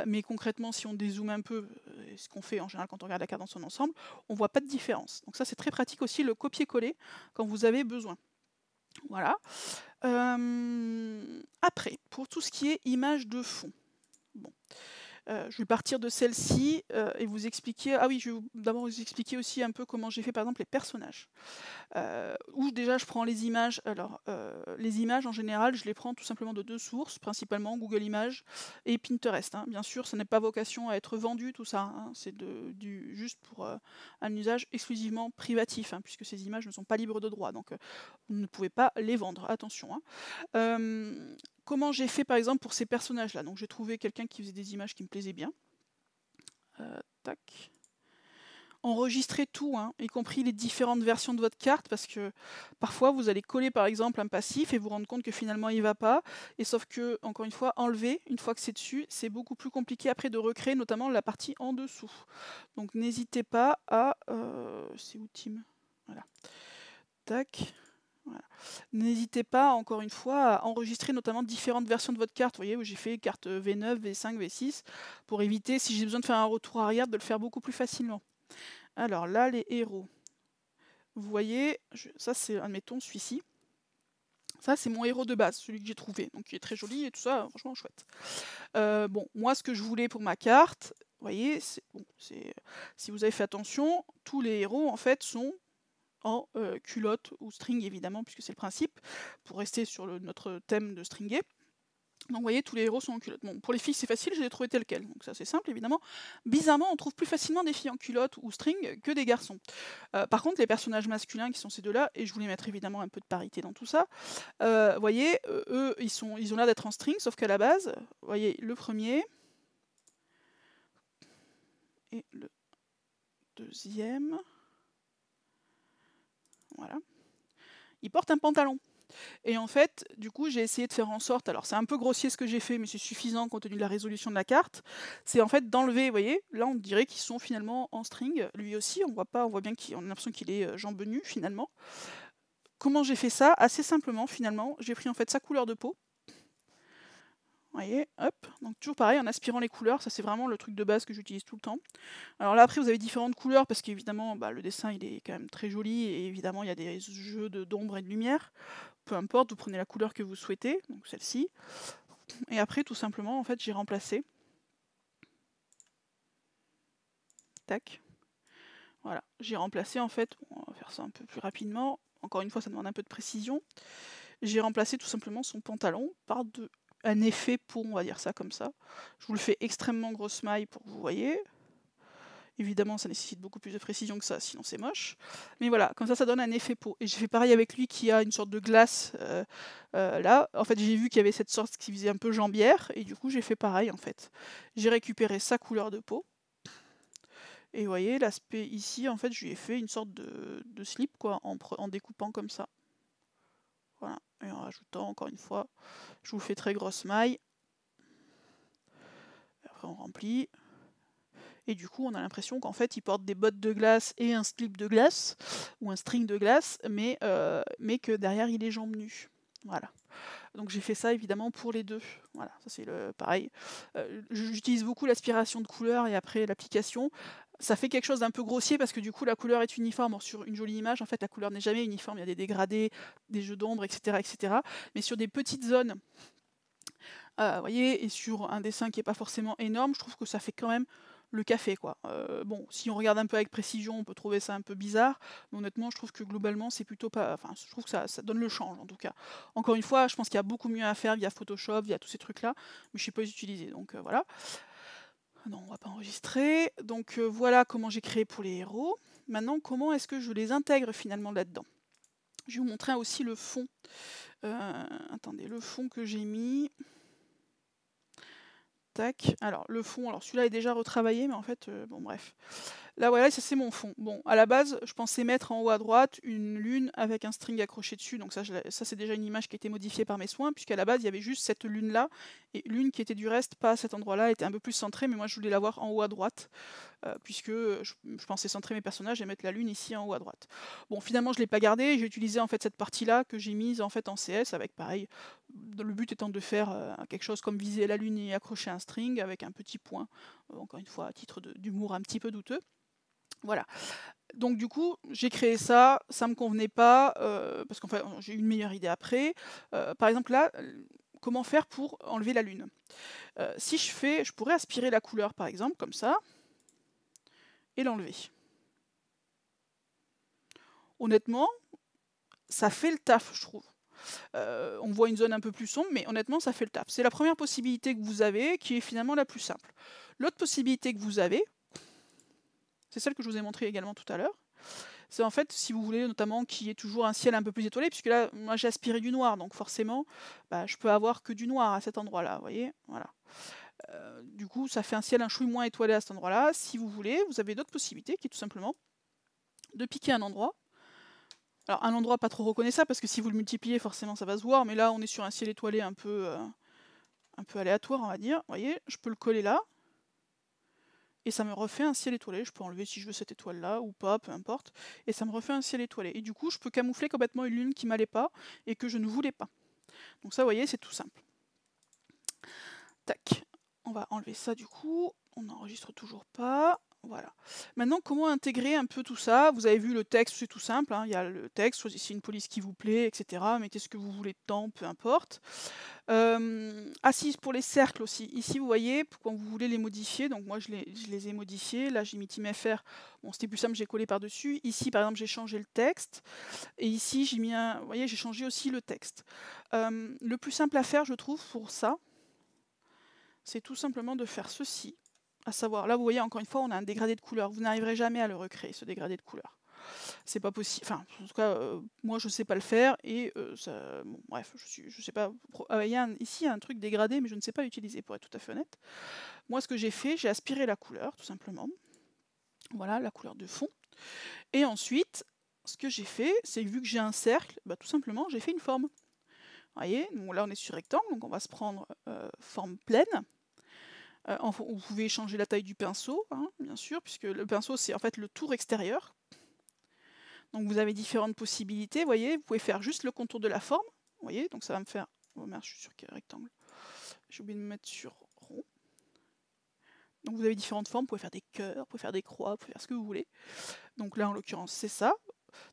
Mais concrètement, si on dézoome un peu, ce qu'on fait en général quand on regarde la carte dans son ensemble, on ne voit pas de différence. Donc ça, c'est très pratique aussi, le copier-coller, quand vous avez besoin. Voilà. Après, pour tout ce qui est image de fond. Bon. Je vais partir de celle-ci et vous expliquer... Ah oui, je vais d'abord vous expliquer aussi un peu comment j'ai fait par exemple les personnages. Où déjà je prends les images. Alors, les images en général, je les prends tout simplement de deux sources, principalement Google Images et Pinterest. Hein. Bien sûr, ça n'a pas vocation à être vendu tout ça. Hein. C'est juste pour un usage exclusivement privatif, hein, puisque ces images ne sont pas libres de droit. Donc, vous ne pouvez pas les vendre. Attention. Hein. Comment j'ai fait par exemple pour ces personnages-là? Donc j'ai trouvé quelqu'un qui faisait des images qui me plaisaient bien. Tac. Enregistrez tout, hein, y compris les différentes versions de votre carte, parce que parfois vous allez coller par exemple un passif et vous rendre compte que finalement il ne va pas. Et sauf que, encore une fois, enlever, une fois que c'est dessus, c'est beaucoup plus compliqué après de recréer, notamment la partie en dessous. Donc n'hésitez pas à... c'est où Tim? Voilà. Tac. Voilà. N'hésitez pas, encore une fois, à enregistrer notamment différentes versions de votre carte. Vous voyez, où j'ai fait carte V9, V5, V6, pour éviter, si j'ai besoin de faire un retour arrière, de le faire beaucoup plus facilement. Alors là, les héros. Vous voyez, ça c'est, admettons, celui-ci. Ça, c'est mon héros de base, celui que j'ai trouvé. Donc il est très joli et tout ça, franchement chouette. Bon, moi, ce que je voulais pour ma carte, vous voyez, bon, si vous avez fait attention, tous les héros, en fait, sont en culotte ou string évidemment, puisque c'est le principe, pour rester sur notre thème de stringuer. Donc vous voyez, tous les héros sont en culotte. Bon, pour les filles c'est facile, je les ai trouvés tels quels, donc ça c'est simple évidemment. Bizarrement, on trouve plus facilement des filles en culotte ou string que des garçons. Par contre, les personnages masculins qui sont ces deux-là, et je voulais mettre évidemment un peu de parité dans tout ça, vous voyez, eux, ils ont l'air d'être en string, sauf qu'à la base, vous voyez, le premier, et le deuxième... Voilà. Il porte un pantalon. Et en fait, du coup, j'ai essayé de faire en sorte, alors c'est un peu grossier ce que j'ai fait, mais c'est suffisant compte tenu de la résolution de la carte, c'est en fait d'enlever, vous voyez, là on dirait qu'ils sont finalement en string, lui aussi, on voit bien qu'on a l'impression qu'il est jambes nues finalement. Comment j'ai fait ça? Assez simplement finalement, j'ai pris en fait sa couleur de peau. Vous voyez, hop, donc toujours pareil, en aspirant les couleurs, ça c'est vraiment le truc de base que j'utilise tout le temps. Alors là après vous avez différentes couleurs parce qu'évidemment le dessin il est quand même très joli et évidemment il y a des jeux d'ombre et de lumière. Peu importe, vous prenez la couleur que vous souhaitez, donc celle-ci. Et après tout simplement en fait j'ai remplacé. Tac. Voilà, j'ai remplacé en fait, on va faire ça un peu plus rapidement, encore une fois ça demande un peu de précision. J'ai remplacé tout simplement son pantalon par un effet peau, on va dire ça comme ça. Je vous le fais extrêmement grosse maille pour que vous voyez. Évidemment, ça nécessite beaucoup plus de précision que ça, sinon c'est moche. Mais voilà, comme ça donne un effet peau. Et j'ai fait pareil avec lui qui a une sorte de glace là. En fait, j'ai vu qu'il y avait cette sorte qui faisait un peu jambière, et du coup, j'ai fait pareil en fait. J'ai récupéré sa couleur de peau. Et vous voyez, l'aspect ici, en fait, je lui ai fait une sorte de slip, quoi, en découpant comme ça. Voilà, et en rajoutant, encore une fois, je vous fais très grosse maille. Après, on remplit. Et du coup, on a l'impression qu'en fait, il porte des bottes de glace et un slip de glace, ou un string de glace, mais que derrière, il est jambes nues. Voilà. Donc j'ai fait ça évidemment pour les deux. Voilà, ça c'est le pareil. J'utilise beaucoup l'aspiration de couleur et après l'application. Ça fait quelque chose d'un peu grossier parce que du coup la couleur est uniforme. Or, sur une jolie image, en fait, la couleur n'est jamais uniforme. Il y a des dégradés, des jeux d'ombre, etc., etc. Mais sur des petites zones, vous voyez, et sur un dessin qui n'est pas forcément énorme, je trouve que ça fait quand même le café, quoi. Bon, si on regarde un peu avec précision, on peut trouver ça un peu bizarre, mais honnêtement, je trouve que globalement, c'est plutôt pas. Enfin, je trouve que ça donne le change, en tout cas. Encore une fois, je pense qu'il y a beaucoup mieux à faire via Photoshop, via tous ces trucs-là, mais je ne sais pas les utiliser, donc voilà. Non, on va pas enregistrer. Donc voilà comment j'ai créé pour les héros. Maintenant, comment est-ce que je les intègre finalement là-dedans? Je vais vous montrer aussi le fond. Attendez, le fond que j'ai mis. Tac. Alors, le fond, alors celui-là est déjà retravaillé, mais en fait, bon, bref. Là, voilà, ça c'est mon fond. Bon, à la base, je pensais mettre en haut à droite une lune avec un string accroché dessus. Donc ça c'est déjà une image qui a été modifiée par mes soins, puisqu'à la base, il y avait juste cette lune-là, et l'une qui était du reste, pas à cet endroit-là, était un peu plus centrée, mais moi je voulais l'avoir en haut à droite, puisque je pensais centrer mes personnages et mettre la lune ici en haut à droite. Bon, finalement, je ne l'ai pas gardé, j'ai utilisé en fait cette partie-là que j'ai mise en fait en CS, avec pareil, le but étant de faire quelque chose comme viser la lune et accrocher un string avec un petit point, encore une fois à titre d'humour un petit peu douteux. Voilà. Donc du coup, j'ai créé ça, ça me convenait pas, parce qu'en fait, j'ai eu une meilleure idée après. Par exemple là, comment faire pour enlever la lune? Si je pourrais aspirer la couleur par exemple, comme ça, et l'enlever. Honnêtement, ça fait le taf, je trouve. On voit une zone un peu plus sombre, mais honnêtement, ça fait le taf. C'est la première possibilité que vous avez, qui est finalement la plus simple. L'autre possibilité que vous avez, c'est celle que je vous ai montrée également tout à l'heure. C'est en fait, si vous voulez, notamment qu'il y ait toujours un ciel un peu plus étoilé, puisque là, moi j'ai aspiré du noir, donc forcément, je peux avoir que du noir à cet endroit-là, vous voyez, voilà. Du coup, ça fait un ciel un chouï moins étoilé à cet endroit-là. Si vous voulez, vous avez d'autres possibilités, qui est tout simplement de piquer un endroit. Alors, un endroit pas trop reconnaissable, parce que si vous le multipliez, forcément, ça va se voir, mais là, on est sur un ciel étoilé un peu aléatoire, on va dire. Vous voyez, je peux le coller là, et ça me refait un ciel étoilé. Je peux enlever si je veux cette étoile là ou pas, peu importe, et ça me refait un ciel étoilé. Et du coup, je peux camoufler complètement une lune qui m'allait pas et que je ne voulais pas. Donc ça, vous voyez, c'est tout simple. Tac, on va enlever ça du coup. On n'enregistre toujours pas. Voilà. Maintenant, comment intégrer un peu tout ça? Vous avez vu le texte, c'est tout simple, hein. Il y a le texte, choisissez une police qui vous plaît, etc. Mettez ce que vous voulez dedans, peu importe. Si, pour les cercles aussi. Ici, vous voyez, quand vous voulez les modifier, donc moi je les ai modifiés. Là, j'ai mis Team FR. Bon, c'était plus simple, j'ai collé par-dessus. Ici, par exemple, j'ai changé le texte. Et ici, j'ai mis un. Vous voyez, j'ai changé aussi le texte. Le plus simple à faire, je trouve, pour ça, c'est tout simplement de faire ceci. À savoir, là, vous voyez, encore une fois, on a un dégradé de couleur. Vous n'arriverez jamais à le recréer, ce dégradé de couleur. C'est pas possible. Enfin, en tout cas, moi, je sais pas le faire. Et ça, bon, bref, je sais pas. Ici, il y a un truc dégradé, mais je ne sais pas l'utiliser, pour être tout à fait honnête. Moi, ce que j'ai fait, j'ai aspiré la couleur, tout simplement. Voilà, la couleur de fond. Et ensuite, ce que j'ai fait, c'est que vu que j'ai un cercle, tout simplement, j'ai fait une forme. Vous voyez, bon, là, on est sur rectangle, donc on va se prendre forme pleine. Vous pouvez changer la taille du pinceau, hein, bien sûr, puisque le pinceau, c'est en fait le tour extérieur. Donc vous avez différentes possibilités, vous voyez, vous pouvez faire juste le contour de la forme, vous voyez, donc ça va me faire... Oh merde, je suis sur rectangle. J'ai oublié de me mettre sur rond. Donc vous avez différentes formes, vous pouvez faire des cœurs, vous pouvez faire des croix, vous pouvez faire ce que vous voulez. Donc là, en l'occurrence, c'est ça.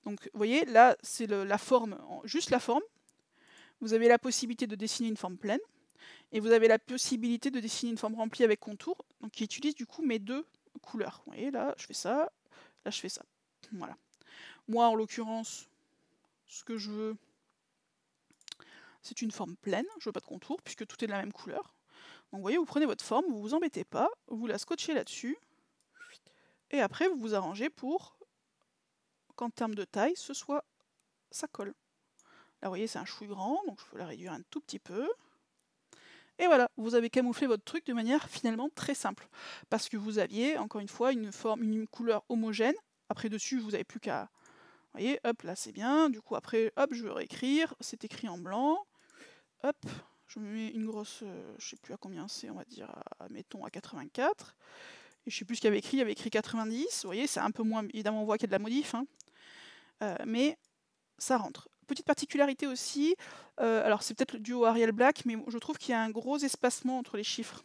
Donc vous voyez, là, c'est la forme, juste la forme. Vous avez la possibilité de dessiner une forme pleine. Et vous avez la possibilité de dessiner une forme remplie avec contour, donc qui utilise du coup mes deux couleurs. Vous voyez, là, je fais ça, là, je fais ça. Voilà. Moi, en l'occurrence, ce que je veux, c'est une forme pleine. Je veux pas de contour, puisque tout est de la même couleur. Donc, vous voyez, vous prenez votre forme, vous vous embêtez pas, vous la scotchez là-dessus. Et après, vous vous arrangez pour qu'en termes de taille, ça colle. Là, vous voyez, c'est un chouï grand, donc je peux la réduire un tout petit peu. Et voilà, vous avez camouflé votre truc de manière finalement très simple. Parce que vous aviez, encore une fois, une couleur homogène. Après, dessus, vous n'avez plus qu'à... Vous voyez, hop, là c'est bien. Du coup, après, hop, je veux réécrire. C'est écrit en blanc. Hop, je me mets une grosse... je sais plus à combien c'est, on va dire, mettons à 84. Et je sais plus ce qu'il y avait écrit 90. Vous voyez, c'est un peu moins... Évidemment, on voit qu'il y a de la modif. Hein. Mais ça rentre. Petite particularité aussi, alors c'est peut-être dû au Arial Black, mais je trouve qu'il y a un gros espacement entre les chiffres.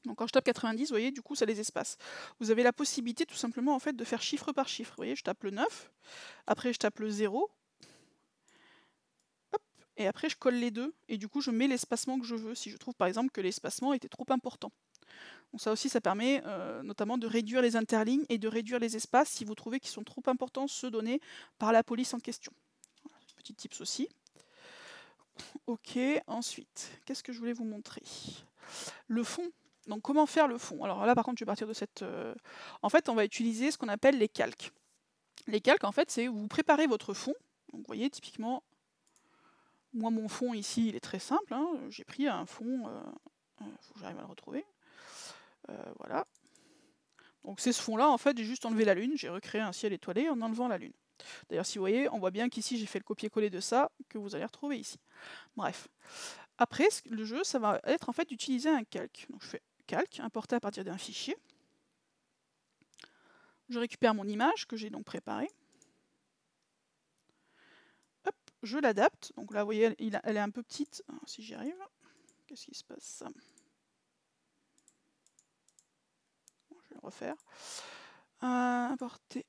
Donc quand je tape 90, vous voyez, du coup ça les espace. Vous avez la possibilité tout simplement en fait de faire chiffre par chiffre. Vous voyez, je tape le 9, après je tape le 0, hop, et après je colle les deux, et du coup je mets l'espacement que je veux, si je trouve par exemple que l'espacement était trop important. Donc ça aussi, ça permet notamment de réduire les interlignes et de réduire les espaces si vous trouvez qu'ils sont trop importants, ceux donnés par la police en question. Petit tips aussi. Ok, ensuite, qu'est-ce que je voulais vous montrer? Le fond. Donc comment faire le fond? Alors là par contre je vais partir de cette... En fait on va utiliser ce qu'on appelle les calques. Les calques en fait c'est vous préparez votre fond. Donc vous voyez typiquement, moi mon fond ici il est très simple. Hein. J'ai pris un fond, faut que j'arrive à le retrouver. Voilà. Donc c'est ce fond là en fait, j'ai juste enlevé la lune, j'ai recréé un ciel étoilé en enlevant la lune. D'ailleurs si vous voyez, on voit bien qu'ici j'ai fait le copier-coller de ça, que vous allez retrouver ici. Bref. Après, le jeu, ça va être en fait d'utiliser un calque. Donc je fais calque, importer à partir d'un fichier. Je récupère mon image que j'ai donc préparée. Hop, je l'adapte. Donc là, vous voyez, elle est un peu petite. Alors, si j'y arrive, qu'est-ce qui se passe? Bon, je vais le refaire. Importer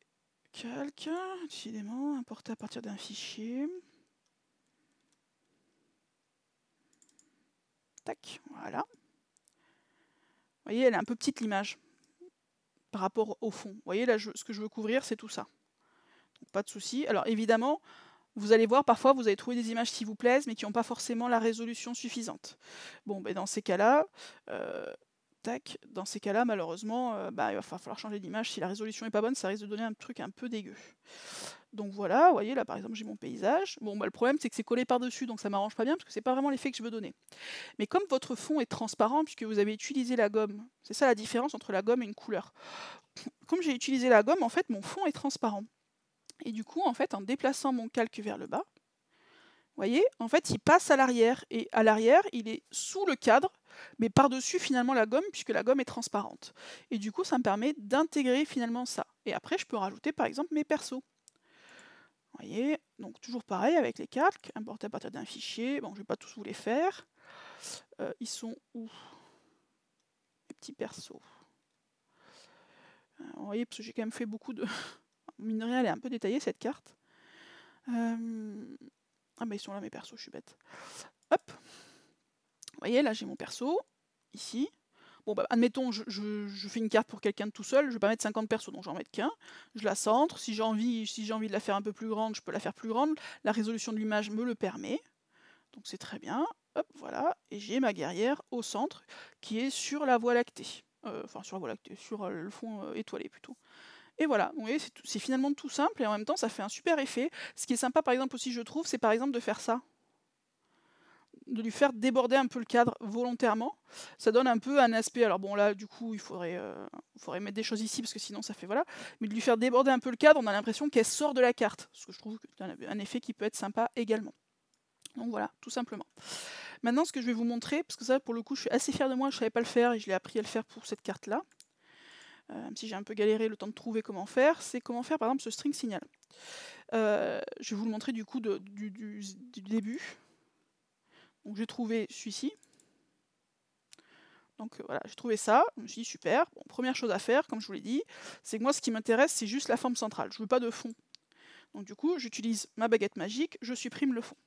calque, décidément, importer à partir d'un fichier. Tac, voilà. Vous voyez, elle est un peu petite l'image par rapport au fond. Vous voyez, là, ce que je veux couvrir, c'est tout ça. Donc, pas de souci. Alors évidemment, vous allez voir, parfois, vous allez trouver des images qui vous plaisent, mais qui n'ont pas forcément la résolution suffisante. Bon, ben, dans ces cas-là, malheureusement, il va falloir changer d'image. Si la résolution n'est pas bonne, ça risque de donner un truc un peu dégueu. Donc voilà, vous voyez, là, par exemple, j'ai mon paysage. Bon, le problème, c'est que c'est collé par-dessus, donc ça m'arrange pas bien, parce que c'est pas vraiment l'effet que je veux donner. Mais comme votre fond est transparent, puisque vous avez utilisé la gomme, c'est ça la différence entre la gomme et une couleur. Comme j'ai utilisé la gomme, en fait, mon fond est transparent. Et du coup, en fait, en déplaçant mon calque vers le bas, vous voyez, en fait, il passe à l'arrière. Et à l'arrière, il est sous le cadre, mais par-dessus, finalement, la gomme, puisque la gomme est transparente. Et du coup, ça me permet d'intégrer, finalement, ça. Et après, je peux rajouter, par exemple, mes persos. Vous voyez, donc toujours pareil avec les calques, importer à partir d'un fichier. Bon, je ne vais pas tous vous les faire. Ils sont où? Les petits persos. Vous voyez, parce que j'ai quand même fait beaucoup de... Mine de rien, elle est un peu détaillée, cette carte. Ah bah ils sont là mes persos, je suis bête. Hop. Vous voyez, là j'ai mon perso, ici. Bon bah admettons, je fais une carte pour quelqu'un de tout seul, je vais pas mettre 50 persos, donc j'en mets qu'un. Je la centre, si j'ai envie de la faire un peu plus grande, je peux la faire plus grande. La résolution de l'image me le permet. Donc c'est très bien. Hop, voilà. Et j'ai ma guerrière au centre, qui est sur la Voie lactée. Enfin sur la Voie lactée, sur le fond étoilé plutôt. Et voilà, vous voyez, c'est finalement tout simple et en même temps ça fait un super effet. Ce qui est sympa par exemple aussi je trouve, c'est par exemple de faire ça. De lui faire déborder un peu le cadre volontairement. Ça donne un peu un aspect, alors bon là du coup il faudrait mettre des choses ici parce que sinon ça fait voilà. Mais de lui faire déborder un peu le cadre, on a l'impression qu'elle sort de la carte. Ce que je trouve que c'est un effet qui peut être sympa également. Donc voilà, tout simplement. Maintenant ce que je vais vous montrer, parce que ça pour le coup je suis assez fière de moi, je ne savais pas le faire et je l'ai appris à le faire pour cette carte là. Même si j'ai un peu galéré le temps de trouver comment faire, c'est comment faire par exemple ce string signal. Je vais vous le montrer du coup du début. Donc j'ai trouvé celui-ci. Donc voilà, j'ai trouvé ça, je me suis dit super. Bon, première chose à faire, comme je vous l'ai dit, c'est que moi ce qui m'intéresse c'est juste la forme centrale, je veux pas de fond. Donc du coup j'utilise ma baguette magique, je supprime le fond.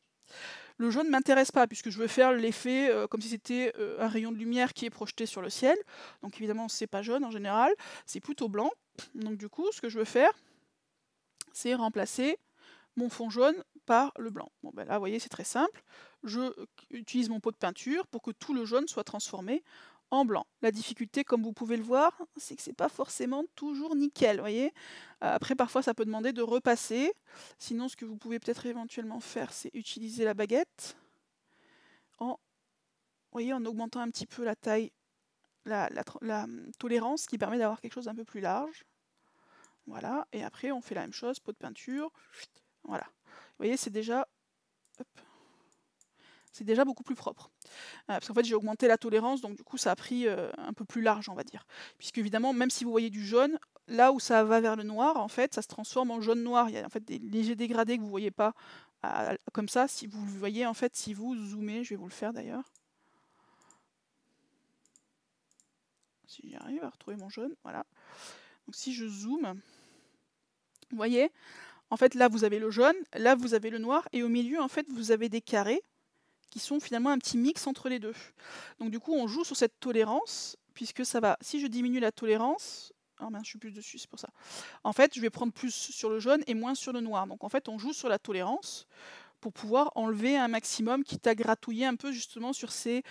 Le jaune ne m'intéresse pas puisque je veux faire l'effet comme si c'était un rayon de lumière qui est projeté sur le ciel. Donc évidemment c'est pas jaune en général, c'est plutôt blanc. Donc du coup ce que je veux faire, c'est remplacer mon fond jaune par le blanc. Bon ben là vous voyez c'est très simple. Je utilise mon pot de peinture pour que tout le jaune soit transformé en blanc. La difficulté, comme vous pouvez le voir, c'est que c'est pas forcément toujours nickel, vous voyez. Après, parfois, ça peut demander de repasser. Sinon, ce que vous pouvez peut-être éventuellement faire, c'est utiliser la baguette en, vous voyez, en augmentant un petit peu la taille, la tolérance, qui permet d'avoir quelque chose d'un peu plus large. Voilà, et après, on fait la même chose, pot de peinture. Voilà. Vous voyez, c'est déjà... hop, c'est déjà beaucoup plus propre. Parce qu'en fait, j'ai augmenté la tolérance, donc du coup, ça a pris un peu plus large, on va dire. Puisque évidemment, même si vous voyez du jaune, là où ça va vers le noir, en fait, ça se transforme en jaune-noir. Il y a en fait des légers dégradés que vous ne voyez pas comme ça. Si vous le voyez, en fait, si vous zoomez, je vais vous le faire d'ailleurs. Si j'y arrive à retrouver mon jaune, voilà. Donc si je zoome, vous voyez, en fait, là, vous avez le jaune, là, vous avez le noir, et au milieu, en fait, vous avez des carrés qui sont finalement un petit mix entre les deux. Donc du coup, on joue sur cette tolérance, puisque ça va, si je diminue la tolérance, oh mince, je suis plus dessus, c'est pour ça. En fait, je vais prendre plus sur le jaune et moins sur le noir. Donc en fait, on joue sur la tolérance pour pouvoir enlever un maximum, quitte à gratouiller un peu justement sur ces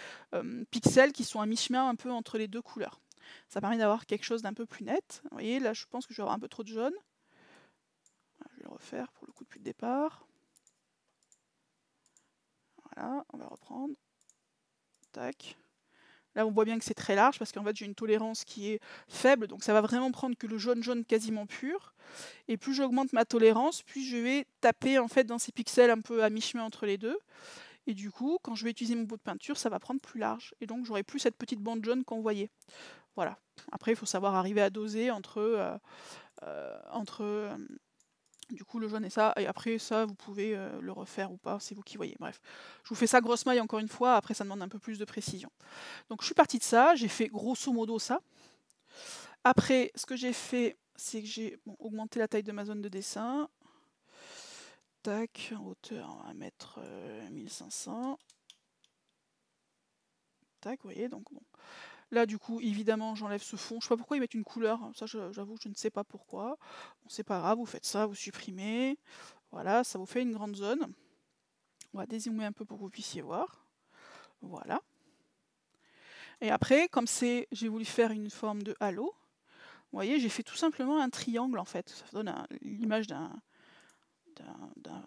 pixels qui sont à mi-chemin un peu entre les deux couleurs. Ça permet d'avoir quelque chose d'un peu plus net. Vous voyez, là, je pense que je vais avoir un peu trop de jaune. Je vais le refaire pour le coup depuis le départ. Voilà, on va reprendre. Tac. Là, on voit bien que c'est très large parce qu'en fait, j'ai une tolérance qui est faible, donc ça va vraiment prendre que le jaune quasiment pur. Et plus j'augmente ma tolérance, plus je vais taper en fait dans ces pixels un peu à mi-chemin entre les deux. Et du coup, quand je vais utiliser mon pot de peinture, ça va prendre plus large. Et donc, j'aurai plus cette petite bande jaune qu'on voyait. Voilà. Après, il faut savoir arriver à doser entre du coup, le jaune et ça, et après ça, vous pouvez le refaire ou pas, c'est vous qui voyez. Bref, je vous fais ça grosse maille encore une fois, après ça demande un peu plus de précision. Donc je suis partie de ça, j'ai fait grosso modo ça. Après, ce que j'ai fait, c'est que j'ai augmenté la taille de ma zone de dessin. Tac, en hauteur, on va mettre 1500. Tac, vous voyez, donc bon. Là, du coup, évidemment, j'enlève ce fond. Je sais pas pourquoi ils mettent une couleur. Ça, j'avoue, je ne sais pas pourquoi. Bon, c'est pas grave, vous faites ça, vous supprimez. Voilà, ça vous fait une grande zone. On va dézoomer un peu pour que vous puissiez voir. Voilà. Et après, comme j'ai voulu faire une forme de halo, vous voyez, j'ai fait tout simplement un triangle, en fait. Ça donne l'image d'un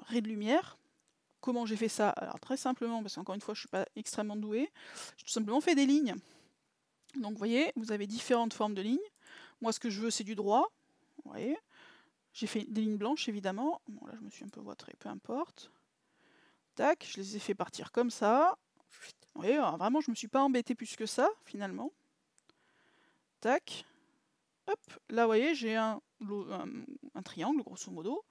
ray de lumière. Comment j'ai fait ça? Alors, très simplement, parce qu'encore une fois, je ne suis pas extrêmement douée. J'ai tout simplement fait des lignes. Donc vous voyez, vous avez différentes formes de lignes. Moi, ce que je veux, c'est du droit. Vous voyez, j'ai fait des lignes blanches, évidemment. Bon, là, je me suis un peu vautrée, peu importe. Tac, je les ai fait partir comme ça. Vous voyez, alors, vraiment, je ne me suis pas embêtée plus que ça, finalement. Tac. Hop, là, vous voyez, j'ai un triangle, grosso modo.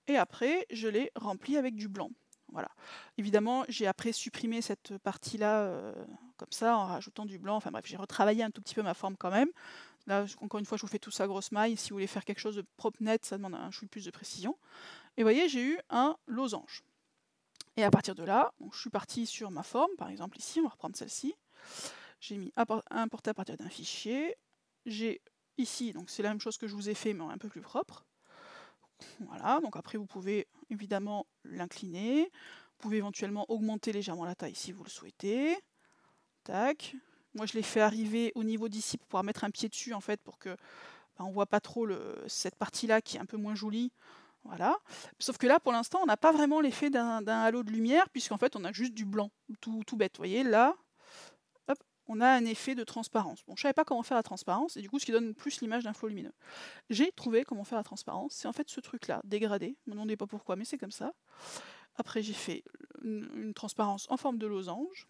Et après, je l'ai rempli avec du blanc. Voilà. Évidemment, j'ai après supprimé cette partie-là comme ça, en rajoutant du blanc. Enfin bref, j'ai retravaillé un tout petit peu ma forme quand même. Là, encore une fois, je vous fais tout ça grosse maille. Si vous voulez faire quelque chose de propre net, ça demande un chouïa plus de précision. Et vous voyez, j'ai eu un losange. Et à partir de là, donc, je suis partie sur ma forme, par exemple ici, on va reprendre celle-ci. J'ai mis importer à partir d'un fichier. J'ai ici, donc c'est la même chose que je vous ai fait, mais un peu plus propre. Voilà, donc après vous pouvez évidemment l'incliner. Vous pouvez éventuellement augmenter légèrement la taille si vous le souhaitez. Tac. Moi je l'ai fait arriver au niveau d'ici pour pouvoir mettre un pied dessus en fait pour que on voit pas trop cette partie-là qui est un peu moins jolie. Voilà. Sauf que là pour l'instant on n'a pas vraiment l'effet d'un halo de lumière puisqu'en fait on a juste du blanc, tout bête. Vous voyez là, hop, on a un effet de transparence. Bon, je savais pas comment faire la transparence et du coup ce qui donne plus l'image d'un flot lumineux. J'ai trouvé comment faire la transparence, c'est en fait ce truc-là, dégradé. Je me demandez pas pourquoi, mais c'est comme ça. Après j'ai fait une transparence en forme de losange.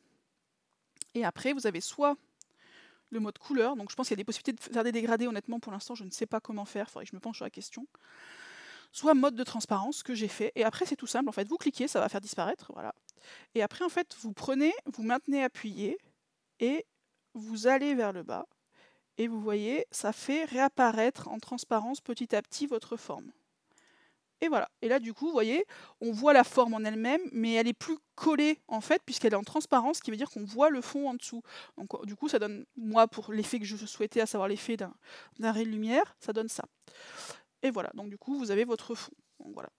Et après vous avez soit le mode couleur, donc je pense qu'il y a des possibilités de faire des dégradés, honnêtement pour l'instant je ne sais pas comment faire, il faudrait que je me penche sur la question. Soit mode de transparence que j'ai fait, et après c'est tout simple, en fait vous cliquez, ça va faire disparaître, voilà. Et après en fait vous prenez, vous maintenez appuyé, et vous allez vers le bas, et vous voyez, ça fait réapparaître en transparence petit à petit votre forme. Et voilà. Et là, du coup, vous voyez, on voit la forme en elle-même, mais elle est plus collée, en fait, puisqu'elle est en transparence, ce qui veut dire qu'on voit le fond en dessous. Donc, du coup, ça donne, moi, pour l'effet que je souhaitais, à savoir l'effet d'un ray de lumière, ça donne ça. Et voilà. Donc, du coup, vous avez votre fond. Donc voilà.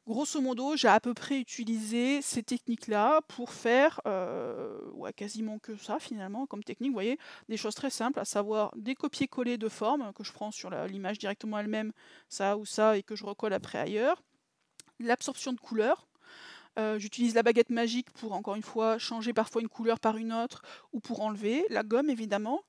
Grosso modo, j'ai à peu près utilisé ces techniques-là pour faire ouais, quasiment que ça finalement comme technique. Vous voyez, des choses très simples, à savoir des copier-coller de formes que je prends sur l'image directement elle-même, ça ou ça, et que je recolle après ailleurs. L'absorption de couleurs. J'utilise la baguette magique pour, encore une fois, changer parfois une couleur par une autre ou pour enlever. La gomme, évidemment.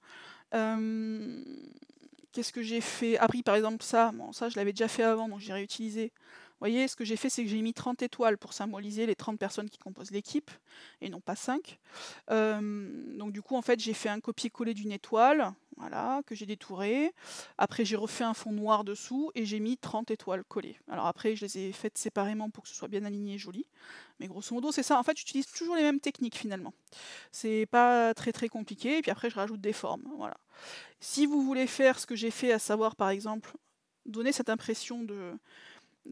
Qu'est-ce que j'ai fait? Ah oui, par exemple, ça, bon, ça je l'avais déjà fait avant, donc j'ai réutilisé. Vous voyez, ce que j'ai fait, c'est que j'ai mis 30 étoiles pour symboliser les 30 personnes qui composent l'équipe, et non pas 5. Donc du coup, en fait, j'ai fait un copier-coller d'une étoile, voilà, que j'ai détouré. Après, j'ai refait un fond noir dessous, et j'ai mis 30 étoiles collées. Alors après, je les ai faites séparément pour que ce soit bien aligné et joli. Mais grosso modo, c'est ça. En fait, j'utilise toujours les mêmes techniques, finalement. C'est pas très très compliqué, et puis après, je rajoute des formes, voilà. Si vous voulez faire ce que j'ai fait, à savoir, par exemple, donner cette impression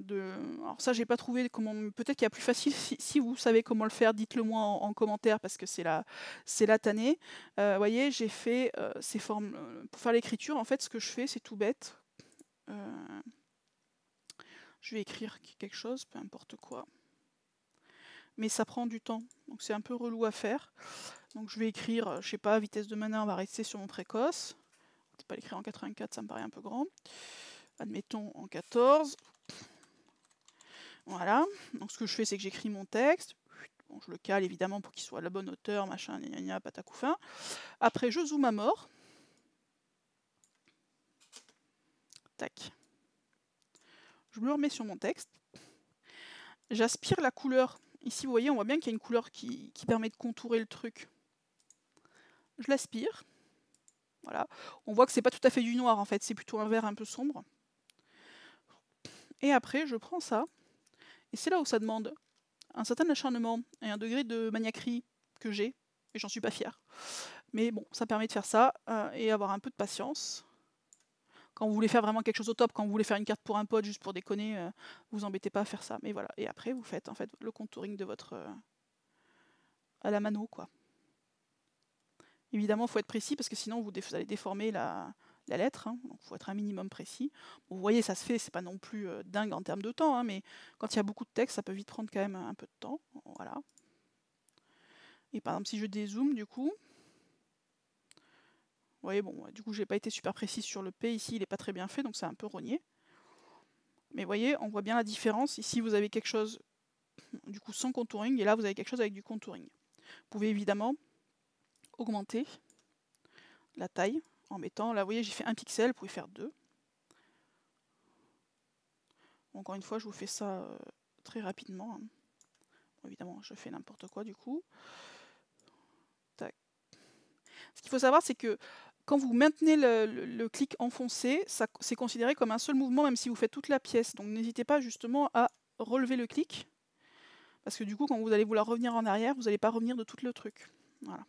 alors ça, j'ai pas trouvé comment. Peut-être qu'il y a plus facile. Si vous savez comment le faire, dites-le moi en commentaire parce que c'est la tannée. Vous voyez, j'ai fait ces formes pour faire l'écriture. En fait, ce que je fais, c'est tout bête. Je vais écrire quelque chose, peu importe quoi. Mais ça prend du temps, donc c'est un peu relou à faire. Donc je vais écrire, je sais pas, vitesse de mana, on va rester sur mon précoce. Je vais pas l'écrire en 84, ça me paraît un peu grand. Admettons en 14. Voilà, donc ce que je fais, c'est que j'écris mon texte. Bon, je le cale évidemment pour qu'il soit à la bonne hauteur, machin, gna gna, patacouffin. Après, je zoome à mort. Tac. Je me remets sur mon texte. J'aspire la couleur. Ici, vous voyez, on voit bien qu'il y a une couleur qui permet de contourer le truc. Je l'aspire. Voilà. On voit que c'est pas tout à fait du noir, en fait. C'est plutôt un vert un peu sombre. Et après, je prends ça. Et c'est là où ça demande un certain acharnement et un degré de maniaquerie que j'ai. Et j'en suis pas fière. Mais bon, ça permet de faire ça et avoir un peu de patience. Quand vous voulez faire vraiment quelque chose au top, quand vous voulez faire une carte pour un pote juste pour déconner, vous embêtez pas à faire ça. Mais voilà. Et après, vous faites en fait le contouring de votre à la mano, quoi. Évidemment, il faut être précis parce que sinon vous allez déformer la lettre. Hein, donc il faut être un minimum précis. Bon, vous voyez, ça se fait, c'est pas non plus dingue en termes de temps, hein, mais quand il y a beaucoup de texte, ça peut vite prendre quand même un peu de temps. Voilà. Et par exemple, si je dézoome, du coup, vous voyez, bon, du coup, j'ai pas été super précis sur le P. Ici, il est pas très bien fait, donc c'est un peu rogné. Mais vous voyez, on voit bien la différence. Ici, vous avez quelque chose du coup sans contouring, et là, vous avez quelque chose avec du contouring. Vous pouvez évidemment augmenter la taille en mettant, là, vous voyez, j'ai fait 1 pixel, vous pouvez faire 2. Encore une fois, je vous fais ça très rapidement. Hein. Bon, évidemment, je fais n'importe quoi du coup. Tac. Ce qu'il faut savoir, c'est que quand vous maintenez le clic enfoncé, c'est considéré comme un seul mouvement, même si vous faites toute la pièce. Donc n'hésitez pas justement à relever le clic. Parce que du coup, quand vous allez vouloir revenir en arrière, vous n'allez pas revenir de tout le truc. Voilà.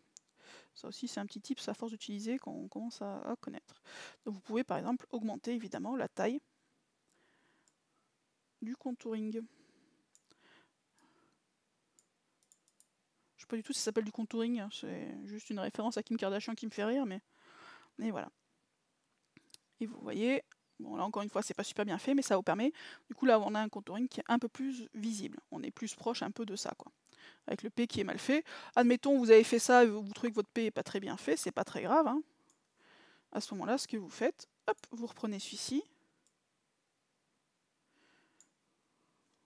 Ça aussi, c'est un petit tip, à force d'utiliser qu'on commence à connaître. Donc vous pouvez par exemple augmenter évidemment la taille du contouring. Je sais pas du tout si ça s'appelle du contouring, hein, c'est juste une référence à Kim Kardashian qui me fait rire, mais voilà. Et vous voyez, bon là encore une fois c'est pas super bien fait, mais ça vous permet, du coup là on a un contouring qui est un peu plus visible, on est plus proche un peu de ça, quoi. Avec le P qui est mal fait. Admettons vous avez fait ça et vous trouvez que votre P est pas très bien fait, c'est pas très grave. Hein. À ce moment-là, ce que vous faites, hop, vous reprenez celui-ci.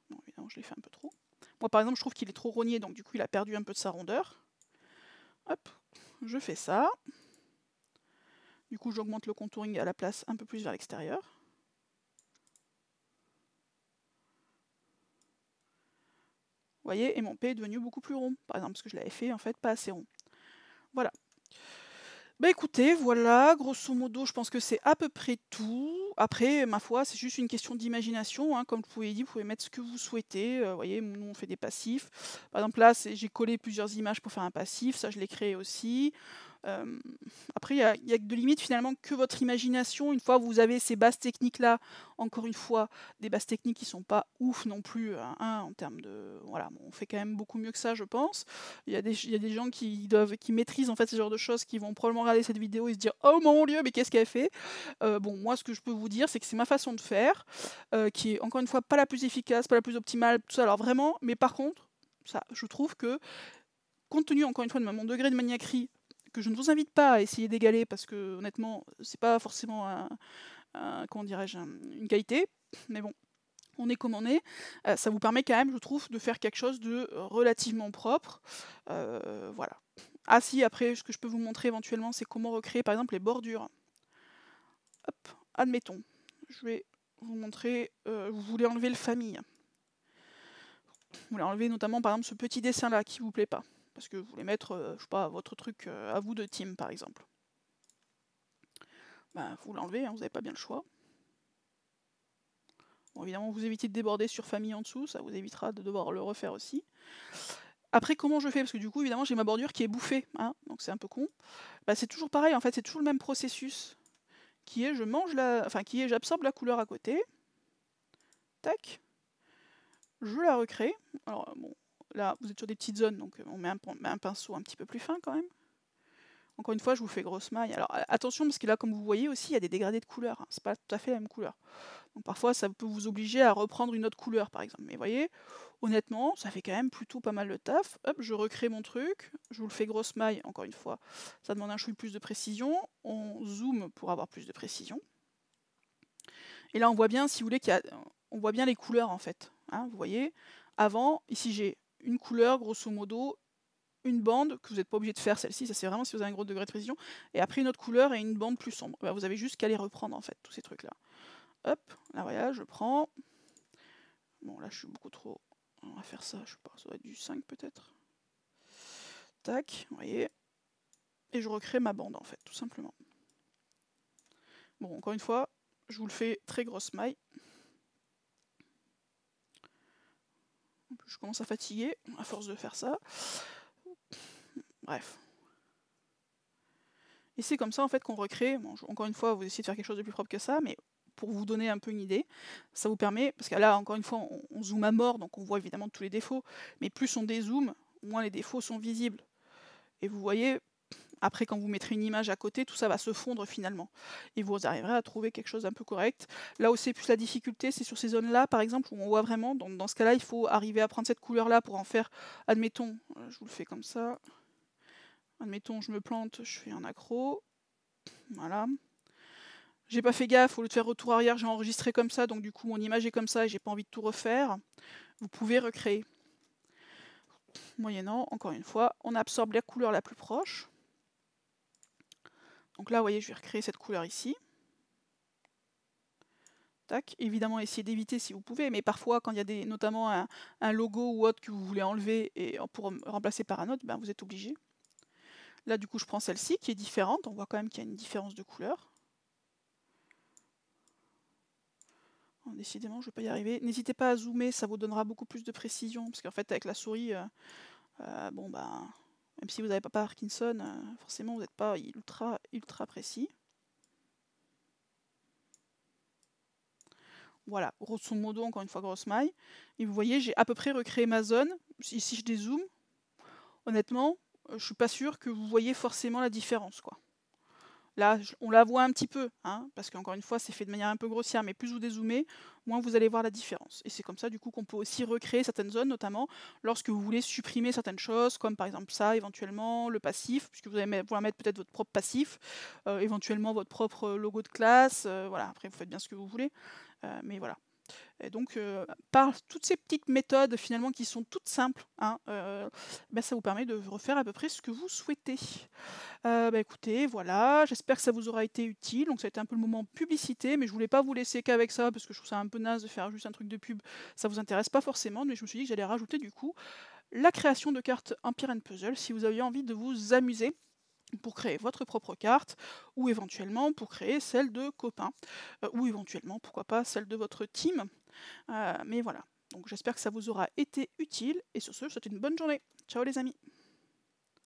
Bon évidemment je l'ai fait un peu trop. Moi par exemple je trouve qu'il est trop rogné, donc du coup il a perdu un peu de sa rondeur. Hop, je fais ça. Du coup j'augmente le contouring à la place un peu plus vers l'extérieur. Vous voyez, et mon P est devenu beaucoup plus rond, par exemple, parce que je l'avais fait en fait pas assez rond. Voilà. Bah écoutez, voilà, grosso modo, je pense que c'est à peu près tout. Après, ma foi, c'est juste une question d'imagination. Hein. Comme je vous l'ai dit, vous pouvez mettre ce que vous souhaitez. Vous voyez, nous, on fait des passifs. Par exemple, là, j'ai collé plusieurs images pour faire un passif. Ça, je l'ai créé aussi. Après, il y a de limite finalement que votre imagination. Une fois vous avez ces bases techniques-là, encore une fois, des bases techniques qui sont pas ouf non plus, hein, en termes de voilà, bon, on fait quand même beaucoup mieux que ça, je pense. Il y a des gens qui maîtrisent en fait ce genre de choses, qui vont probablement regarder cette vidéo et se dire: «Oh mon Dieu, mais qu'est-ce qu'elle fait?» Bon, moi, ce que je peux vous dire, c'est que c'est ma façon de faire, qui est encore une fois pas la plus efficace, pas la plus optimale, tout ça, alors vraiment, mais par contre, ça, je trouve que compte tenu encore une fois de mon degré de maniaquerie, que je ne vous invite pas à essayer d'égaler parce que honnêtement, c'est pas forcément comment dirais-je, une qualité, mais bon, on est comme on est. Ça vous permet quand même, je trouve, de faire quelque chose de relativement propre. Voilà. Ah si, après, ce que je peux vous montrer éventuellement, c'est comment recréer par exemple les bordures. Hop, admettons, je vais vous montrer, vous voulez enlever le famille. Vous voulez enlever notamment par exemple ce petit dessin là qui vous plaît pas. Parce que vous voulez mettre, je sais pas, votre truc à vous de team par exemple. Bah, vous l'enlevez, hein, vous n'avez pas bien le choix. Bon, évidemment, vous évitez de déborder sur famille en dessous, ça vous évitera de devoir le refaire aussi. Après, comment je fais? Parce que du coup, évidemment, j'ai ma bordure qui est bouffée, hein, donc c'est un peu con. Bah, c'est toujours pareil, en fait, c'est toujours le même processus, qui est j'absorbe la couleur à côté, tac, je la recrée. Alors bon, là, vous êtes sur des petites zones, donc on met un pinceau un petit peu plus fin quand même. Encore une fois, je vous fais grosse maille. Alors attention, parce que là, comme vous voyez aussi, il y a des dégradés de couleurs, hein. C'est pas tout à fait la même couleur. Donc parfois, ça peut vous obliger à reprendre une autre couleur, par exemple. Mais vous voyez, honnêtement, ça fait quand même plutôt pas mal le taf. Hop, je recrée mon truc, je vous le fais grosse maille, encore une fois. Ça demande un chouille plus de précision. On zoome pour avoir plus de précision. Et là, on voit bien, si vous voulez, on voit bien les couleurs, en fait. Hein, vous voyez, avant, ici, j'ai une couleur, grosso modo, une bande, que vous n'êtes pas obligé de faire celle-ci, ça c'est vraiment si vous avez un gros degré de précision, et après une autre couleur et une bande plus sombre. Bah, vous avez juste qu'à les reprendre en fait, tous ces trucs-là. Hop, là voilà, je prends. Bon là je suis beaucoup trop. On va faire ça, je sais pas, ça doit être du 5 peut-être. Tac, vous voyez. Et je recrée ma bande en fait, tout simplement. Bon, encore une fois, je vous le fais très grosse maille. Je commence à fatiguer à force de faire ça. Bref. Et c'est comme ça en fait qu'on recrée. Bon, encore une fois, vous essayez de faire quelque chose de plus propre que ça, mais pour vous donner un peu une idée, ça vous permet, parce que là encore une fois, on zoome à mort, donc on voit évidemment tous les défauts, mais plus on dézoome, moins les défauts sont visibles. Et vous voyez, après quand vous mettrez une image à côté, tout ça va se fondre finalement. Et vous arriverez à trouver quelque chose d'un peu correct. Là où c'est plus la difficulté, c'est sur ces zones-là, par exemple, où on voit vraiment, dans ce cas-là, il faut arriver à prendre cette couleur-là pour en faire, admettons, je vous le fais comme ça. Admettons, je me plante, je fais un accro. Voilà. J'ai pas fait gaffe, au lieu de faire retour arrière, j'ai enregistré comme ça, donc du coup mon image est comme ça et j'ai pas envie de tout refaire. Vous pouvez recréer. Moyennant, encore une fois, on absorbe la couleur la plus proche. Donc là, vous voyez, je vais recréer cette couleur ici. Tac. Évidemment, essayez d'éviter si vous pouvez, mais parfois, quand il y a notamment un logo ou autre que vous voulez enlever et pour remplacer par un autre, ben, vous êtes obligé. Là, du coup, je prends celle-ci qui est différente. On voit quand même qu'il y a une différence de couleur. Oh, décidément, je ne vais pas y arriver. N'hésitez pas à zoomer, ça vous donnera beaucoup plus de précision, parce qu'en fait, avec la souris, bon, bah, même si vous n'avez pas Parkinson, forcément, vous n'êtes pas ultra précis. Voilà, grosso modo, encore une fois, grosse maille. Et vous voyez, j'ai à peu près recréé ma zone. Si je dézoome, honnêtement, je suis pas sûre que vous voyez forcément la différence, quoi. Là, on la voit un petit peu, hein, parce qu'encore une fois, c'est fait de manière un peu grossière, mais plus vous dézoomez, moins vous allez voir la différence. Et c'est comme ça, du coup, qu'on peut aussi recréer certaines zones, notamment lorsque vous voulez supprimer certaines choses, comme par exemple ça, éventuellement, le passif, puisque vous allez vouloir mettre peut-être votre propre passif, éventuellement votre propre logo de classe, voilà, après vous faites bien ce que vous voulez, mais voilà. Et donc, par toutes ces petites méthodes finalement qui sont toutes simples, hein, bah, ça vous permet de refaire à peu près ce que vous souhaitez. Bah, écoutez, voilà, j'espère que ça vous aura été utile. Donc ça a été un peu le moment publicité, mais je voulais pas vous laisser qu'avec ça parce que je trouve ça un peu naze de faire juste un truc de pub. Ça vous intéresse pas forcément, mais je me suis dit que j'allais rajouter du coup la création de cartes Empire and Puzzle si vous aviez envie de vous amuser pour créer votre propre carte, ou éventuellement pour créer celle de copains, ou éventuellement, pourquoi pas, celle de votre team. Mais voilà, donc j'espère que ça vous aura été utile, et sur ce, je vous souhaite une bonne journée. Ciao les amis!